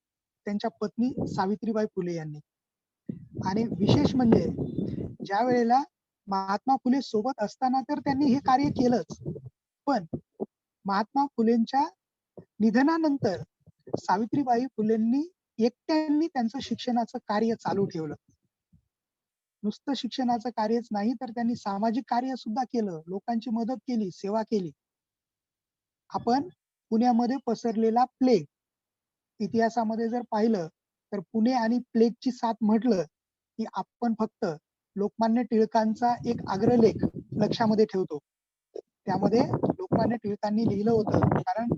त्यांच्या पत्नी सावित्रीबाई फुले यांनी. आणि विशेष म्हणजे ज्या वेळेला महात्मा फुले सोबत असताना तर त्यांनी हे कार्य केलंच, पण महात्मा फुलेंच्या निधनानंतर सावित्रीबाई फुलेंनी एकट्यांनी त्यांचं शिक्षणाचं कार्य चालू ठेवलं. नुसतं शिक्षणाचं कार्यच नाही तर त्यांनी सामाजिक कार्य सुद्धा केलं, लोकांची मदत केली, सेवा केली. आपण पुण्यामध्ये पसरलेला प्लेग इतिहासामध्ये जर पाहिलं तर पुणे आणि प्लेगची साथ म्हटलं की आपण फक्त लोकमान्य टिळकांचा एक अग्रलेख लक्षामध्ये ठेवतो. त्यामध्ये लोकमान्य टिळकांनी लिहिलं होतं, कारण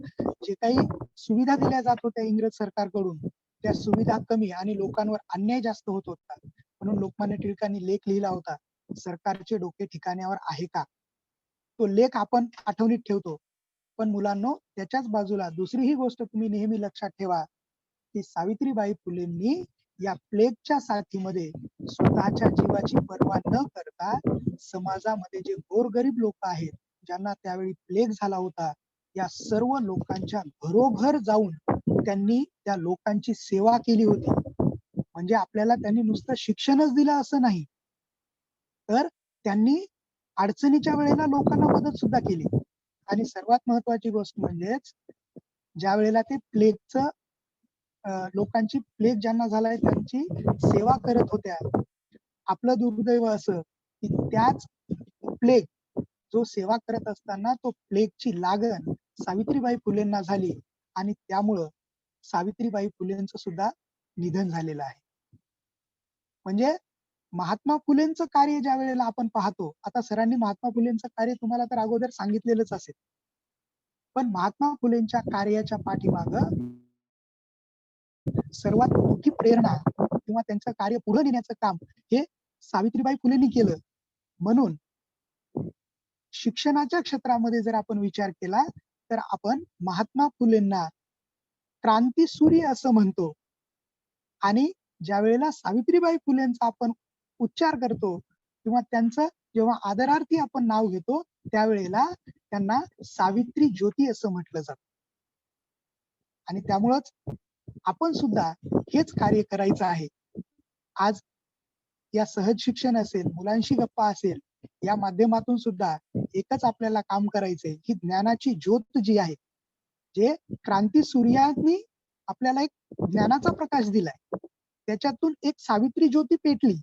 जे काही सुविधा दिल्या जात होत्या इंग्रज सरकारकडून त्या सुविधा कमी आणि लोकांवर अन्याय जास्त होत होता, म्हणून लोकमान्य टिळकांनी लेख लिहिला होता, सरकारचे डोके ठिकाण्यावर आहे का. तो लेख आपण आठवणीत ठेवतो, पण मुलांनो त्याच्याच बाजूला दुसरी ही गोष्ट तुम्ही नेहमी लक्षात ठेवा की सावित्रीबाई फुलेंनी या प्लेगच्या साथीमध्ये स्वतःच्या जीवाची पर्वा न करता समाजामध्ये जे गोरगरीब लोक आहेत, ज्यांना त्यावेळी प्लेग झाला होता, या सर्व लोकांच्या घरोघर जाऊन त्यांनी त्या लोकांची सेवा केली होती. म्हणजे आपल्याला त्यांनी नुसतं शिक्षणच दिलं असं नाही, तर त्यांनी अडचणीच्या वेळेला लोकांना मदत सुद्धा केली. आणि सर्वात महत्वाची गोष्ट म्हणजेच ज्या वेळेला ते प्लेगचं लोकांची प्लेग ज्यांना झालाय त्यांची सेवा करत होत्या, आपलं दुर्दैव असं की त्याच प्लेग जो सेवा करत असताना तो प्लेगची लागण सावित्रीबाई फुलेंना झाली आणि त्यामुळं सावित्रीबाई फुलेंचं सुद्धा निधन झालेलं आहे. म्हणजे महात्मा फुलेंचं कार्य ज्या वेळेला आपण पाहतो, आता सरांनी महात्मा फुलेंचं कार्य तुम्हाला तर अगोदर सांगितलेलंच असेल, पण महात्मा फुलेंच्या कार्याच्या पाठीमाग सर्वात मोठी प्रेरणा किंवा त्यांचं कार्य पुढे नेण्याचं काम हे सावित्रीबाई फुलेंनी केलं. म्हणून शिक्षणाच्या क्षेत्रामध्ये जर आपण विचार केला तर आपण महात्मा फुलेंना क्रांतीसूर्य असं म्हणतो. आणि ज्या वेळेला सावित्रीबाई फुलेंचा आपण उच्चार करतो किंवा त्यांचं जेव्हा आदरार्थी आपण नाव घेतो त्यावेळेला त्यांना सावित्री ज्योती असं म्हटलं जातं. आणि त्यामुळंच आपण सुद्धा हेच कार्य करायचं आहे. आज या सहज शिक्षण असेल, मुलांशी गप्पा असेल, या माध्यमातून सुद्धा एकच आपल्याला काम करायचंय की ज्ञानाची ज्योत जी आहे, जे क्रांती सूर्यानी आपल्याला एक ज्ञानाचा प्रकाश दिलाय, त्याच्यातून एक सावित्री ज्योती पेटली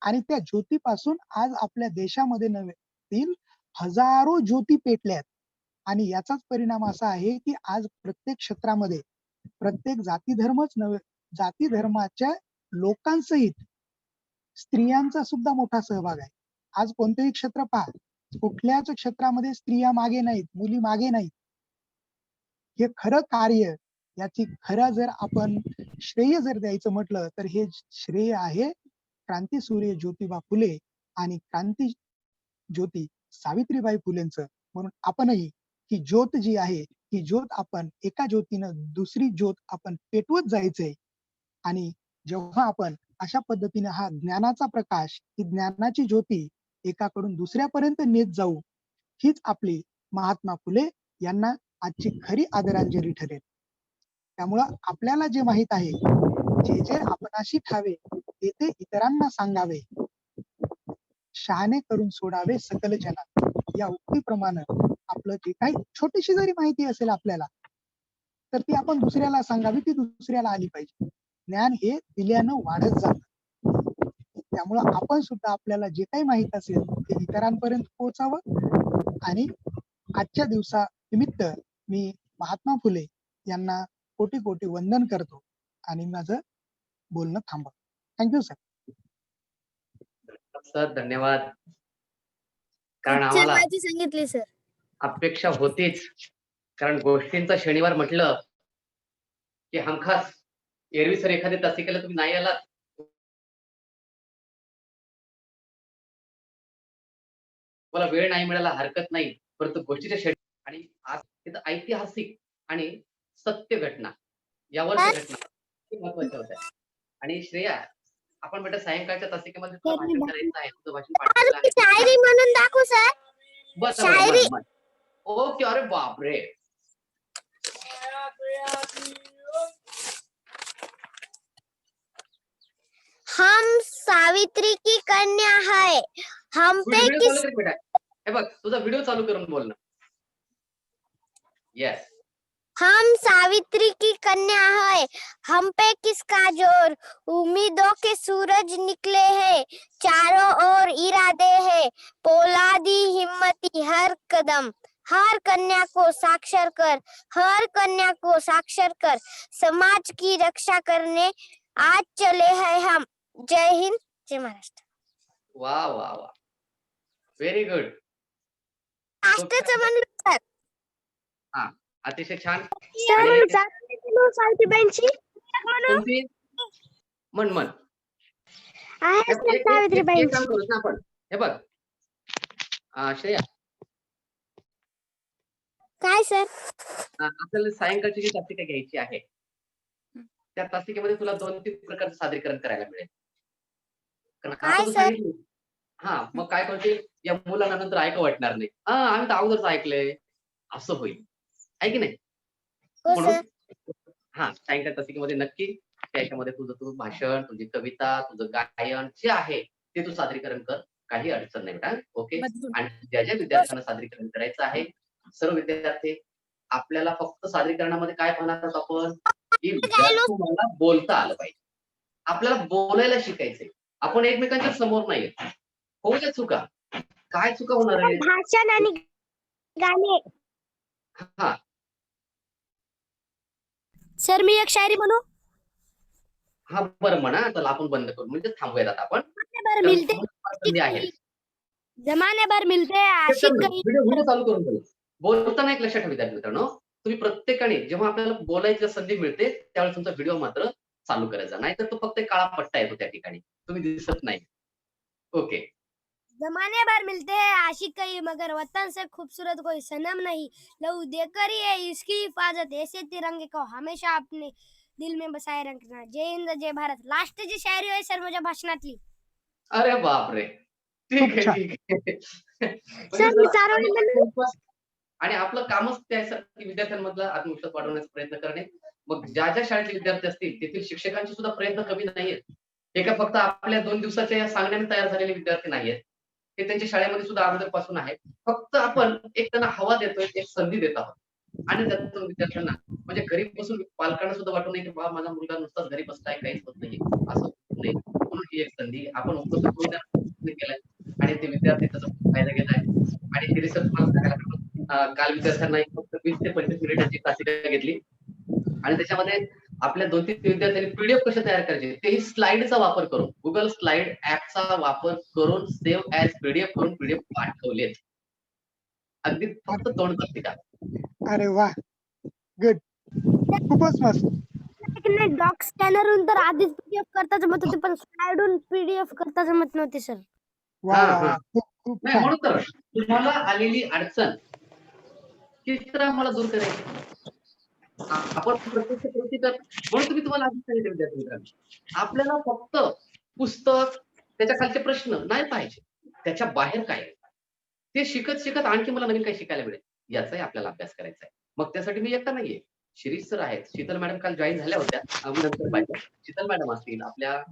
आणि त्या ज्योतीपासून आज आपल्या देशामध्ये नव्हे हजारो ज्योती पेटल्यात. आणि याचाच परिणाम असा आहे की आज प्रत्येक क्षेत्रामध्ये प्रत्येक जाती धर्मच नव्हे, जाती धर्माच्या लोकांसहित स्त्रियांचा सुद्धा मोठा सहभाग आहे. आज कोणतेही क्षेत्र पहा, कुठल्याच क्षेत्रामध्ये स्त्रिया मागे नाहीत, मुली मागे नाहीत. हे खरं कार्य, याची खरं जर आपण श्रेय जर द्यायचं म्हटलं तर हे श्रेय आहे क्रांतीसूर्य ज्योतिबा फुले आणि क्रांती ज्योती सावित्रीबाई फुलेंचं. म्हणून आपणही ही ज्योत जी आहे, ही ज्योत आपण एका ज्योतीनं दुसरी ज्योत आपण पेटवत जायचंय. आणि जेव्हा आपण अशा पद्धतीने हा ज्ञानाचा प्रकाश, ही ज्ञानाची ज्योती एकाकडून दुसऱ्यापर्यंत नेत जाऊ, हीच आपली महात्मा फुले यांना आजची खरी आदरांजली ठरेल. त्यामुळं आपल्याला जे माहित आहे, जे जे आपणाशी ठावे ते ते इतरांना सांगावे, शहाणे करून सोडावे सकल जनात, या उक्तीप्रमाणे आपलं जे काही छोटीशी जरी माहिती असेल आपल्याला तर ती आपण दुसऱ्याला सांगावी, ती दुसऱ्याला आली पाहिजे. ज्ञान हे दिल्यानं वाढत जातं. त्यामुळं आपण सुद्धा आपल्याला जे काही माहित असेल ते इतरांपर्यंत पोहोचावं. आणि आजच्या दिवसा निमित्त मी महात्मा फुले यांना कोटी कोटी वंदन करतो आणि माझं बोलणं थांबवतो. Thank you sir. सर धन्यवाद. कारण आम्हाला माहिती सांगितली सर. अपेक्षा होतीच, कारण गोष्टींचा शनिवार म्हटलं की हमखास एरवी सर एखादे तासिकेला तुम्ही नाही आलात मला वेळ नाही मिळायला हरकत नाही, परंतु गोष्टीच्या शेवटी आणि आज तिथं ऐतिहासिक आणि सत्य घटना यावरच्या घटना हे महत्वाच्या होत्या. आणि श्रेया, आपण बेटा सायंकाळच्या तासिकेमध्ये तुला भाषण करायचं आहे, तुझं भाषण पाठवलेलं आहे. शायरी म्हणून दाखवू सर. बरं, शायरी. बरं. ओके. अरे बापरे. हम सावित्री की कन्या है, हम पे व्हिडिओ किस चालू कर बेटा. हे बघ, तुझा व्हिडिओ चालू करून बोल ना. येस. हम सावित्री की कन्या है, हम पे किसका जोर, उम्मीदों के सूरज निकले हैं, चारों ओर इरादे हैं, पोलादी हिम्मती हर कदम, हर कन्या को साक्षर कर, हर कन्या को साक्षर कर, समाज की रक्षा करने आज चले हैं हम. जय हिंद, जय महाराष्ट्र. वा वा वा. Very good. राष्ट्राचं म्हणलं सर. अतिशय छान. सर आणि म्हणून सावित्रीबाईंची कोणती? म्हण. आहे एक सर काम सावित्रीबाईंची. करूच ना आपण. हे बघ, श्रेया, काय सर? आपल्याला सायंकाळची जी तासिका घ्यायची आहे, त्या तासिकेमध्ये तुला 2-3 प्रकारचं सादरीकरण करायला मिळेल. कारण काय आता तू सर? सांगितलं. मग काय करशील, या मुलांना नंतर ऐकू वाटणार नाही. आम्ही तर अगोदरच ऐकलंय, असं होईल. आहे की नाही? हो म्हणून सर. सायंकाळ तासिकेमध्ये नक्की त्याच्यामध्ये तुझं भाषण, तुझी कविता, तुझं गायन जे आहे ते तू सादरीकरण कर. काही अडचण नाही बेटा. ओके. आणि ज्या विद्यार्थ्यांना सादरीकरण करायचं आहे, सर्व विद्यार्थी आपल्याला फक्त सादरीकरणामध्ये काय पाहणार आहोत आपण, की विद्यार्थ्यांना बोलता आलं पाहिजे. आपल्याला बोलायला शिकायचंय. आपण एकमेकांच्या समोर नाही. होऊ द्या चुका. काय चुका होणार आहे? भाषण आणि गाणे. हा. सर मी एक शायरी म्हणू. बरं म्हणा. चला आपण बंद करू, म्हणजे थांबूयात आता आपण. भर मिलते संधी आहे. जमाने भर मिलते आशिक कहीं. व्हिडिओ चालू करून बोला. बोलताना एक लक्षात ठेवा विद्यार्थी मित्रांनो, तुम्ही प्रत्येकाने जेव्हा आपल्याला बोलायची संधी मिळते त्यावेळेस तुमचा व्हिडिओ मात्र चालू करायचा, नाहीतर तो फक्त एक काळा पट्टा येतो त्या ठिकाणी, तुम्ही दिसत नाही. ओके. जमाने भर मिलते हैं आशिक कहीं, मगर वतन से खूबसूरत कोई सनम नहीं, लहू देकर ये इसकी हिफाजत, ऐसे तिरंगे को हमेशा अपने दिल में बसाए रखना. जय हिंद, जय भारत. लास्टची शायरी आहे सर माझ्या भाषणातली. अरे बापरे. ठीक आहे. सर मी चारोळी आणि आपलं कामच त्यासाठी विद्यार्थ्यांमधला आत्मविश्वास वाढवण्याचा प्रयत्न करणे. मग ज्या शाळेतले विद्यार्थी असतील तेथील शिक्षकांचे सुद्धा प्रयत्न कमी नाहीयेत. हे का फक्त आपल्या 2 दिवसाच्या या सांगण्याने तयार झालेले विद्यार्थी नाहीयेत. ते त्यांच्या शाळेमध्ये सुद्धा अगोदरपासून आहेत. फक्त आपण एक त्यांना हवा देतोय, एक संधी देत आहोत. आणि त्यातून विद्यार्थ्यांना म्हणजे घरी बसून पालकांना सुद्धा वाटू नये की बाबा माझा मुलगा नुसताच घरी बसलाय, काहीच होत नाही, असं होऊ नये. म्हणून ही एक संधी आपण उपलब्ध करून देण्याचा प्रयत्न केलाय आणि ते विद्यार्थी त्याचा फायदा घेत आहेत. आणि ते रिसर्च मला सांगायला काल विद्यार्थ्यांना फक्त 20 ते 25 मिनिटांची तासिका घेतली आणि त्याच्यामध्ये आपल्या 2-3 विद्यार्थ्यांनी पीडीएफ कसे तयार करायचे तेही स्लाइडचा वापर करून, गुगल स्लाइड ऍपचा वापर करून सेव्ह ऍज पीडीएफ करून पीडीएफ पाठवलेत. अगदी फक्त तोंड तासिका. अरे वा, गुड, खूपच मस्त. डॉक स्कॅनरहून तर आधीच पीडीएफ करता जमत होते, पण स्लाइडहून पीडीएफ करता जमत नव्हते सर. वा, खूप नाही छान. म्हणून तर तुम्हाला आलेली अडचण चित्र मला दूर करायची. आपण प्रत्यक्ष कृती कर. म्हणून तुम्हाला आधी सांगितलं विद्यार्थी मित्रांनो, आपल्याला फक्त पुस्तक त्याच्या खालचे प्रश्न नाही पाहिजे, त्याच्या बाहेर काय ते शिकत आणखी मला नवीन काही शिकायला मिळेल याचाही आपल्याला अभ्यास करायचा आहे. मग त्यासाठी मी एकटा नाहीये, शिरीष सर आहेत, शीतल मॅडम काल जॉईन झाल्या होत्या, नंतर पाहिजे शीतल मॅडम असतील, आपल्या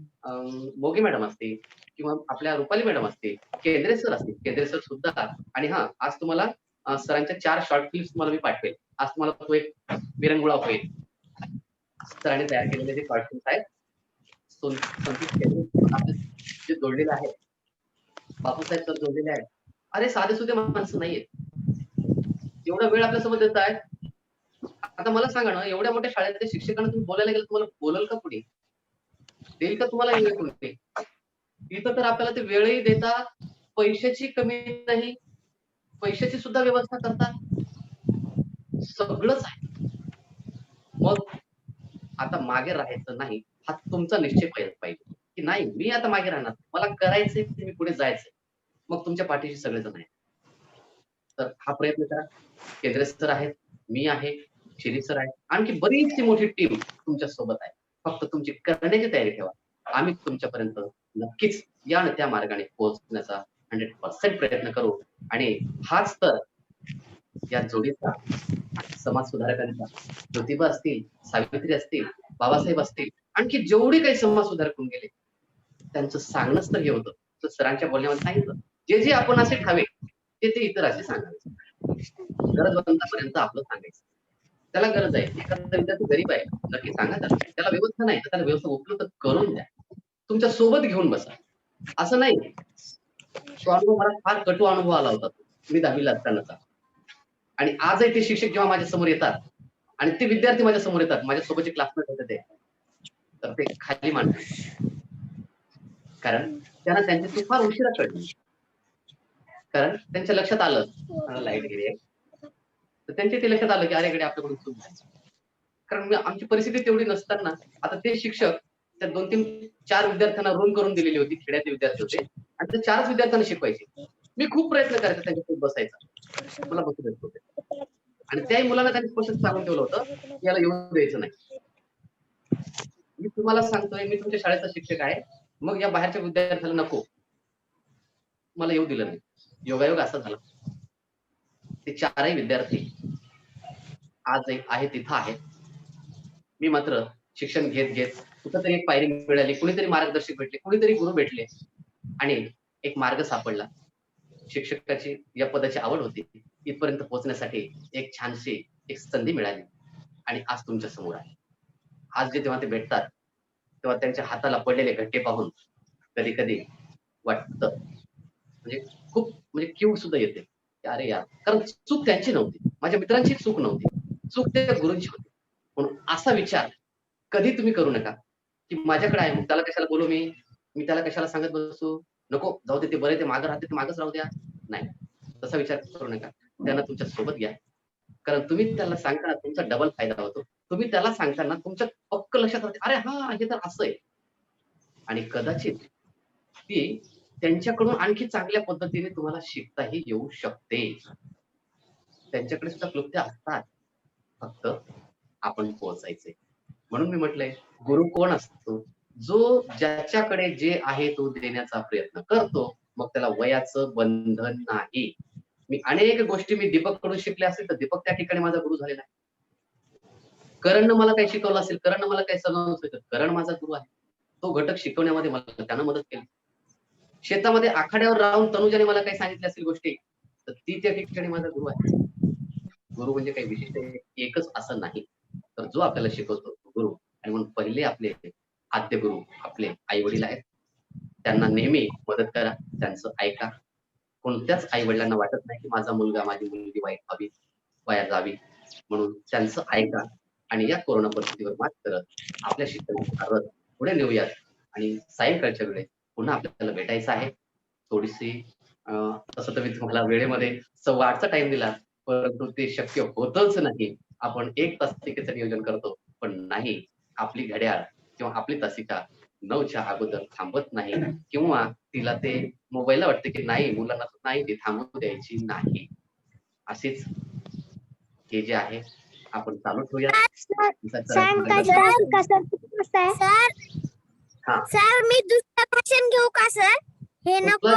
मोगे मॅडम असतील किंवा आपल्या रुपाली मॅडम असतील, केंद्रे सर असतील, केंद्रे सर सुद्धा. आणि आज तुम्हाला सरांच्या 4 शॉर्ट फिल्म्स तुम्हाला मी पाठवेल. आज तुम्हाला तो एक विरंगुळा होईल. सरांनी तयार केलेले जे शॉर्ट फिल्म्स आहेत जे जोडलेले आहेत, बापूसाहेब सर जोडलेले आहेत. अरे साधे सुधे माणसं नाहीयेत, एवढा वेळ आपल्यासोबत देत आहेत. आता मला सांगा ना, एवढ्या मोठ्या शाळेतल्या शिक्षकांना तुम्ही बोलायला गेलं, तुम्हाला बोलल का पुढे, देईल का तुम्हाला वेळ पुढे? इथं तर आपल्याला ते वेळही देतात, पैशाची कमी नाही, पैशाची सुद्धा व्यवस्था करतात, सगळंच आहे. मग आता मागे राहायचं नाही, हा तुमचा निश्चय पाहिजे की नाही मी आता मागे राहणार, मला करायचंय, मी पुढे जायचंय. मग तुमच्या पाठीशी सगळेजण आहेत. तर हा प्रयत्न करा. केंद्रे सर आहेत, मी आहे, शिरीष सर आहे, आणखी बरीचशी मोठी टीम तुमच्या सोबत आहे. फक्त तुमची करण्याची तयारी ठेवा. आम्ही तुमच्यापर्यंत नक्कीच या आणि त्या मार्गाने पोहोचण्याचा 100% प्रयत्न करू. आणि हाच तर या जोडीचा समाज सुधारकांचा ज्योतिबा असतील, सावित्री असतील, बाबासाहेब असतील, आणखी जेवढे काही समाज सुधारक होऊन गेले त्यांचं सांगणंच तर हे होतं. तर सरांच्या बोलण्यामध्ये सांगितलं, जे जे आपण असे ठावे ते इतर असे सांगायचं. गरजवंतापर्यंत आपलं सांगायचं. त्याला गरज आहे, एखादा विद्यार्थी गरीब आहे, नक्की सांगा त्याला व्यवस्था नाही तर त्याला व्यवस्था उपलब्ध करून द्या. तुमच्या सोबत घेऊन बसा. असं नाही, तो अनुभव मला फार कटू अनुभव आला होता मी 10वीला असतानाचा. आणि आजही ते शिक्षक जेव्हा माझ्या समोर येतात आणि ते विद्यार्थी माझ्या समोर येतात, माझ्या सोबतचे क्लासमेट होते ते, तर ते खाली मानतात. कारण त्यांना त्यांची चूक फार उशिरा कळली. कारण त्यांच्या लक्षात आलं लाईट गेली आहे, तर त्यांच्या ते लक्षात आलं की अरे कडे आपल्याकडून चूक झाली. कारण आमची परिस्थिती तेवढी नसताना आता ते शिक्षक त्या 2-3-4 विद्यार्थ्यांना रूम करून दिलेली होती, खेड्यातले विद्यार्थी होते आणि ते 4च विद्यार्थ्यांना शिकवायचे. मी खूप प्रयत्न करायचा त्यांच्यासोबत बसायचा, मला बसू देत होते. आणि त्याही मुलांना त्यांनी स्पष्ट सांगून ठेवलं होतं की याला येऊ द्यायचं नाही. मी तुम्हाला सांगतोय, मी तुमच्या शाळेचा शिक्षक आहे, मग या बाहेरच्या विद्यार्थ्याला नको, मला येऊ दिलं नाही. योगायोग असा झाला, ते 4ही विद्यार्थी आज आहे तिथं आहे. मी मात्र शिक्षण घेत घेत कुठंतरी एक पायरी मिळाली, कुणीतरी मार्गदर्शक भेटले, कुणीतरी गुरु भेटले आणि एक मार्ग सापडला. शिक्षकाची या पदाची आवड होती, इथपर्यंत पोहोचण्यासाठी एक छानशी एक संधी मिळाली आणि आज तुमच्या समोर आहे. आज जे तेव्हा ते भेटतात तेव्हा त्यांच्या हाताला पडलेले घट्टे पाहून कधी कधी वाटतं, म्हणजे खूप म्हणजे क्यू सुद्धा येते की अरे यार, कारण चूक त्यांची नव्हती, माझ्या मित्रांची चूक नव्हती, चूक त्या गुरूंची होती. म्हणून असा विचार कधी तुम्ही करू नका की माझ्याकडे आहे मग त्याला कशाला बोलू, मी त्याला कशाला सांगत बसू, नको जाऊ दे, ते बरे, ते मागं राहते ते मागच राहू द्या. नाही, तसा विचार करू नका. त्यांना तुमच्या सोबत घ्या, कारण तुम्ही त्याला सांगताना तुमचा डबल फायदा होतो. तुम्ही त्याला सांगताना तुमच्या पक्क लक्षात राहते, अरे हा हे तर असं आहे. आणि कदाचित ती त्यांच्याकडून आणखी चांगल्या पद्धतीने तुम्हाला शिकताही येऊ शकते. त्यांच्याकडे सुद्धा क्लुप्त्या असतात, फक्त आपण पोहोचायचे. म्हणून मी म्हटलंय, गुरु कोण असतो, जो ज्याच्याकडे जे आहे तो देण्याचा प्रयत्न करतो, मग त्याला वयाचं बंधन नाही. मी अनेक गोष्टी मी दीपक कडून शिकले असेल तर दीपक त्या ठिकाणी माझा गुरु झालेला आहे. करणनं मला काही शिकवलं असेल, करणनं मला काही समजलं असेल तर करण माझा गुरु आहे. तो घटक शिकवण्यामध्ये मला त्यानं मदत केली. शेतामध्ये आखाड्यावर राहून तनुजाने मला काही सांगितले असेल गोष्टी तर ती त्या ठिकाणी माझा गुरु आहे. गुरु म्हणजे काही विशिष्ट एकच असं नाही, तर जो आपल्याला शिकवतो तो गुरु. आणि म्हणून पहिले आपले आद्य गुरु आपले आई वडील आहेत. त्यांना नेहमी मदत करा, त्यांचं ऐका. कोणत्याच आई वडिलांना वाटत नाही की माझा मुलगा माझी मुलगी वाईट व्हावी, वाया जावी, म्हणून त्यांचं ऐका. आणि या कोरोना परिस्थितीवर मात करत आपल्या शिक्षणाची भारत पुढे नेऊयात. आणि सायंकाळच्या वेळेस पुन्हा आपल्याला भेटायचं आहे. थोडीशी तसं तर मी तुम्हाला वेळेमध्ये 8:15चा टाइम दिला, परंतु ते शक्य होतच नाही. आपण 1 तासिकेचं नियोजन करतो, पण नाही, आपली घड्याळ किंवा आपली तासिका 9च्या अगोदर थांबत नाही, किंवा तिला ते मोबाईलला वाटते की नाही, मुलांना नाही ती थांबू द्यायची नाही. असेच हे जे आहे आपण चालू ठेवूया. सर मी दुसरं भाषण घेऊ का सर? हे नको.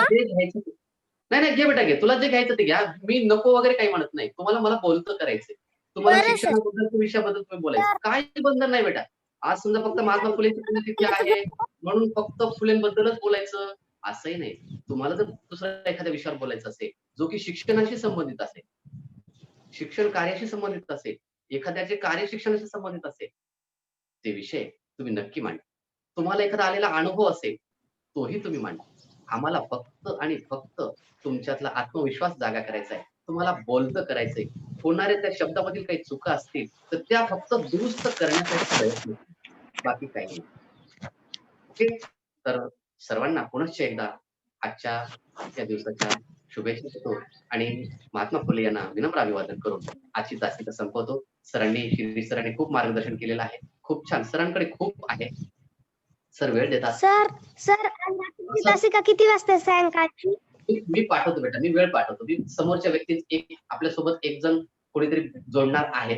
नाही घे बेटा, घे, तुला जे घ्यायचं ते घ्या. मी नको वगैरे काही म्हणत नाही. तुम्हाला मला बोलतं करायचंय, तुम्हाला शिक्षणाबद्दल विषयाबद्दल तुम्ही बोलायचं, काही बंधन नाही बेटा. आज समजा फक्त महात्मा फुलेंची पुण्यतिथी आहे म्हणून फक्त फुलेंबद्दलच बोलायचं असंही नाही. तुम्हाला जर दुसऱ्या एखाद्या विषयावर बोलायचं असेल जो की शिक्षणाशी संबंधित असेल, शिक्षण कार्याशी संबंधित असेल, एखाद्याचे कार्य शिक्षणाशी संबंधित असेल, ते विषय तुम्ही नक्की मांडा. तुम्हाला एखादा आलेला अनुभव असेल तोही तुम्ही मांडा. आम्हाला फक्त आणि फक्त तुमच्यातला आत्मविश्वास जागा करायचा आहे, तुम्हाला बोलतं करायचंय. होणाऱ्या त्या शब्दामधील काही चुका असतील तर त्या फक्त दुरुस्त करण्यासाठी प्रयत्न, बाकी काही नाही. ओके, तर सर्वांना पुनश्च एकदा आजच्या या दिवसाच्या शुभेच्छा देतो आणि महात्मा फुले यांना विनम्र अभिवादन करून आजची तासिका संपवतो. शिरीष सरांनी खूप मार्गदर्शन केलेलं आहे, खूप छान. सरांकडे खूप आहे, सर वेळ देतात. सर तासिका किती वाजता सायंकाळची? मी पाठवतो बेटा, मी वेळ पाठवतो. मी समोरच्या व्यक्ती एक आपल्यासोबत एक जण कोणीतरी जोडणार आहे.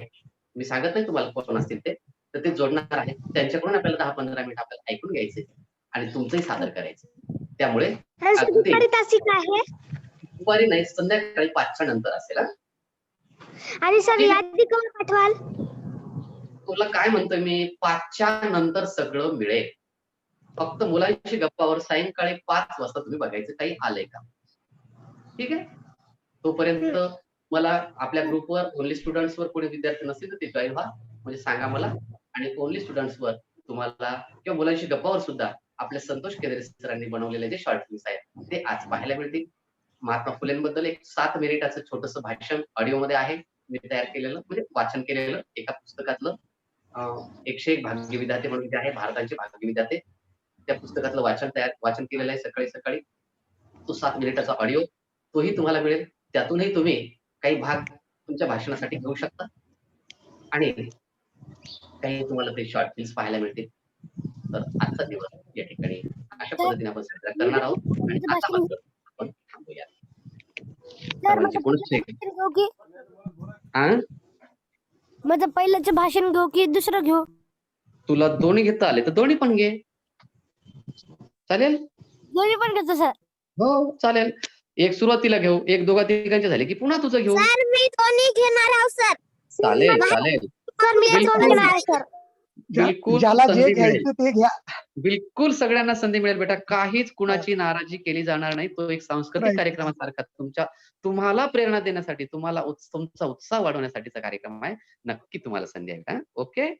मी सांगत नाही तुम्हाला कोण असतील ते, तर ते जोडणार आहे. त्यांच्याकडून आपल्याला 10-15 मिनिट आपल्याला ऐकून घ्यायचे आणि तुमचंही सादर करायचं. त्यामुळे अगदी दुपारी तासिक आहे दुपारी नाही, संध्याकाळी 5च्या नंतर असेल. हा? आणि सर यादी केव्हा पाठवाल? तुला काय म्हणतोय मी, 5च्या नंतर सगळं मिळेल. फक्त मुलांशी गप्पावर सायंकाळी 5 वाजता तुम्ही बघायचं काही आलंय का. ठीक आहे. तोपर्यंत मला आपल्या ग्रुपवर ओनली स्टुडंट्सवर कोणी विद्यार्थी नसतील तर ते जॉईन व्हा, म्हणजे सांगा मला. आणि ओनली स्टुडंट्सवर तुम्हाला किंवा मुलांशी गप्पावर सुद्धा आपल्या संतोष केदारे सरांनी बनवलेले जे शॉर्ट फिल्म्स आहेत ते आज पाहायला मिळतील. महात्मा फुलेंबद्दल एक 7 मिनिटाचं छोटंसं भाषण ऑडिओ मध्ये आहे, मी तयार केलेलं, म्हणजे वाचन केलेलं एका पुस्तकातलं. 101 भाग्य विधाते म्हणून जे आहे भारताचे भाग्य विधाते, त्या पुस्तकातलं वाचन केलेलं आहे सकाळी सकाळी. तो 7 मिनिटाचा ऑडिओ तोही तुम्हाला मिळेल. त्यातूनही तुम्ही काही भाग तुमच्या भाषणासाठी घेऊ शकता आणि काही तुम्हाला ते शॉर्ट फिल्म्स पाहायला मिळतील. तर आजचा दिवस या ठिकाणी अशा पद्धतीने आपण साजरा करणार आहोत आणि आता मात्र आपण थांबूया. सर्वांची पुनश्च माझं पहिल्याचं भाषण घेऊ की दुसरं घेऊ? तुला दोन्ही घेता आले तर दोन्ही पण घे, चालेल? दोन्ही पण घेतो सर. हो चालेल. एक सुरुवातीला घेऊ, एक दोघा तिघांचे झाले की पुन्हा तुझं घेऊ. सर मी दोन्ही घेणार आहोत सर. चालेल चालेल. सर मी दोन्ही घेणार आहे सर. बिलकुल ज्याला जे संधी मिळेल. घ्यायचं ते घ्या. बिलकुल सगळ्यांना संधी मिळेल बेटा. काहीच कुणाची नाराजी केली जाणार नाही. तो एक सांस्कृतिक Right. कार्यक्रमासारखा तुम्हाला प्रेरणा देण्यासाठी, तुम्हाला तुमचा उत्साह वाढवण्यासाठीचा कार्यक्रम आहे. नक्की तुम्हाला संधी आहे. ओके.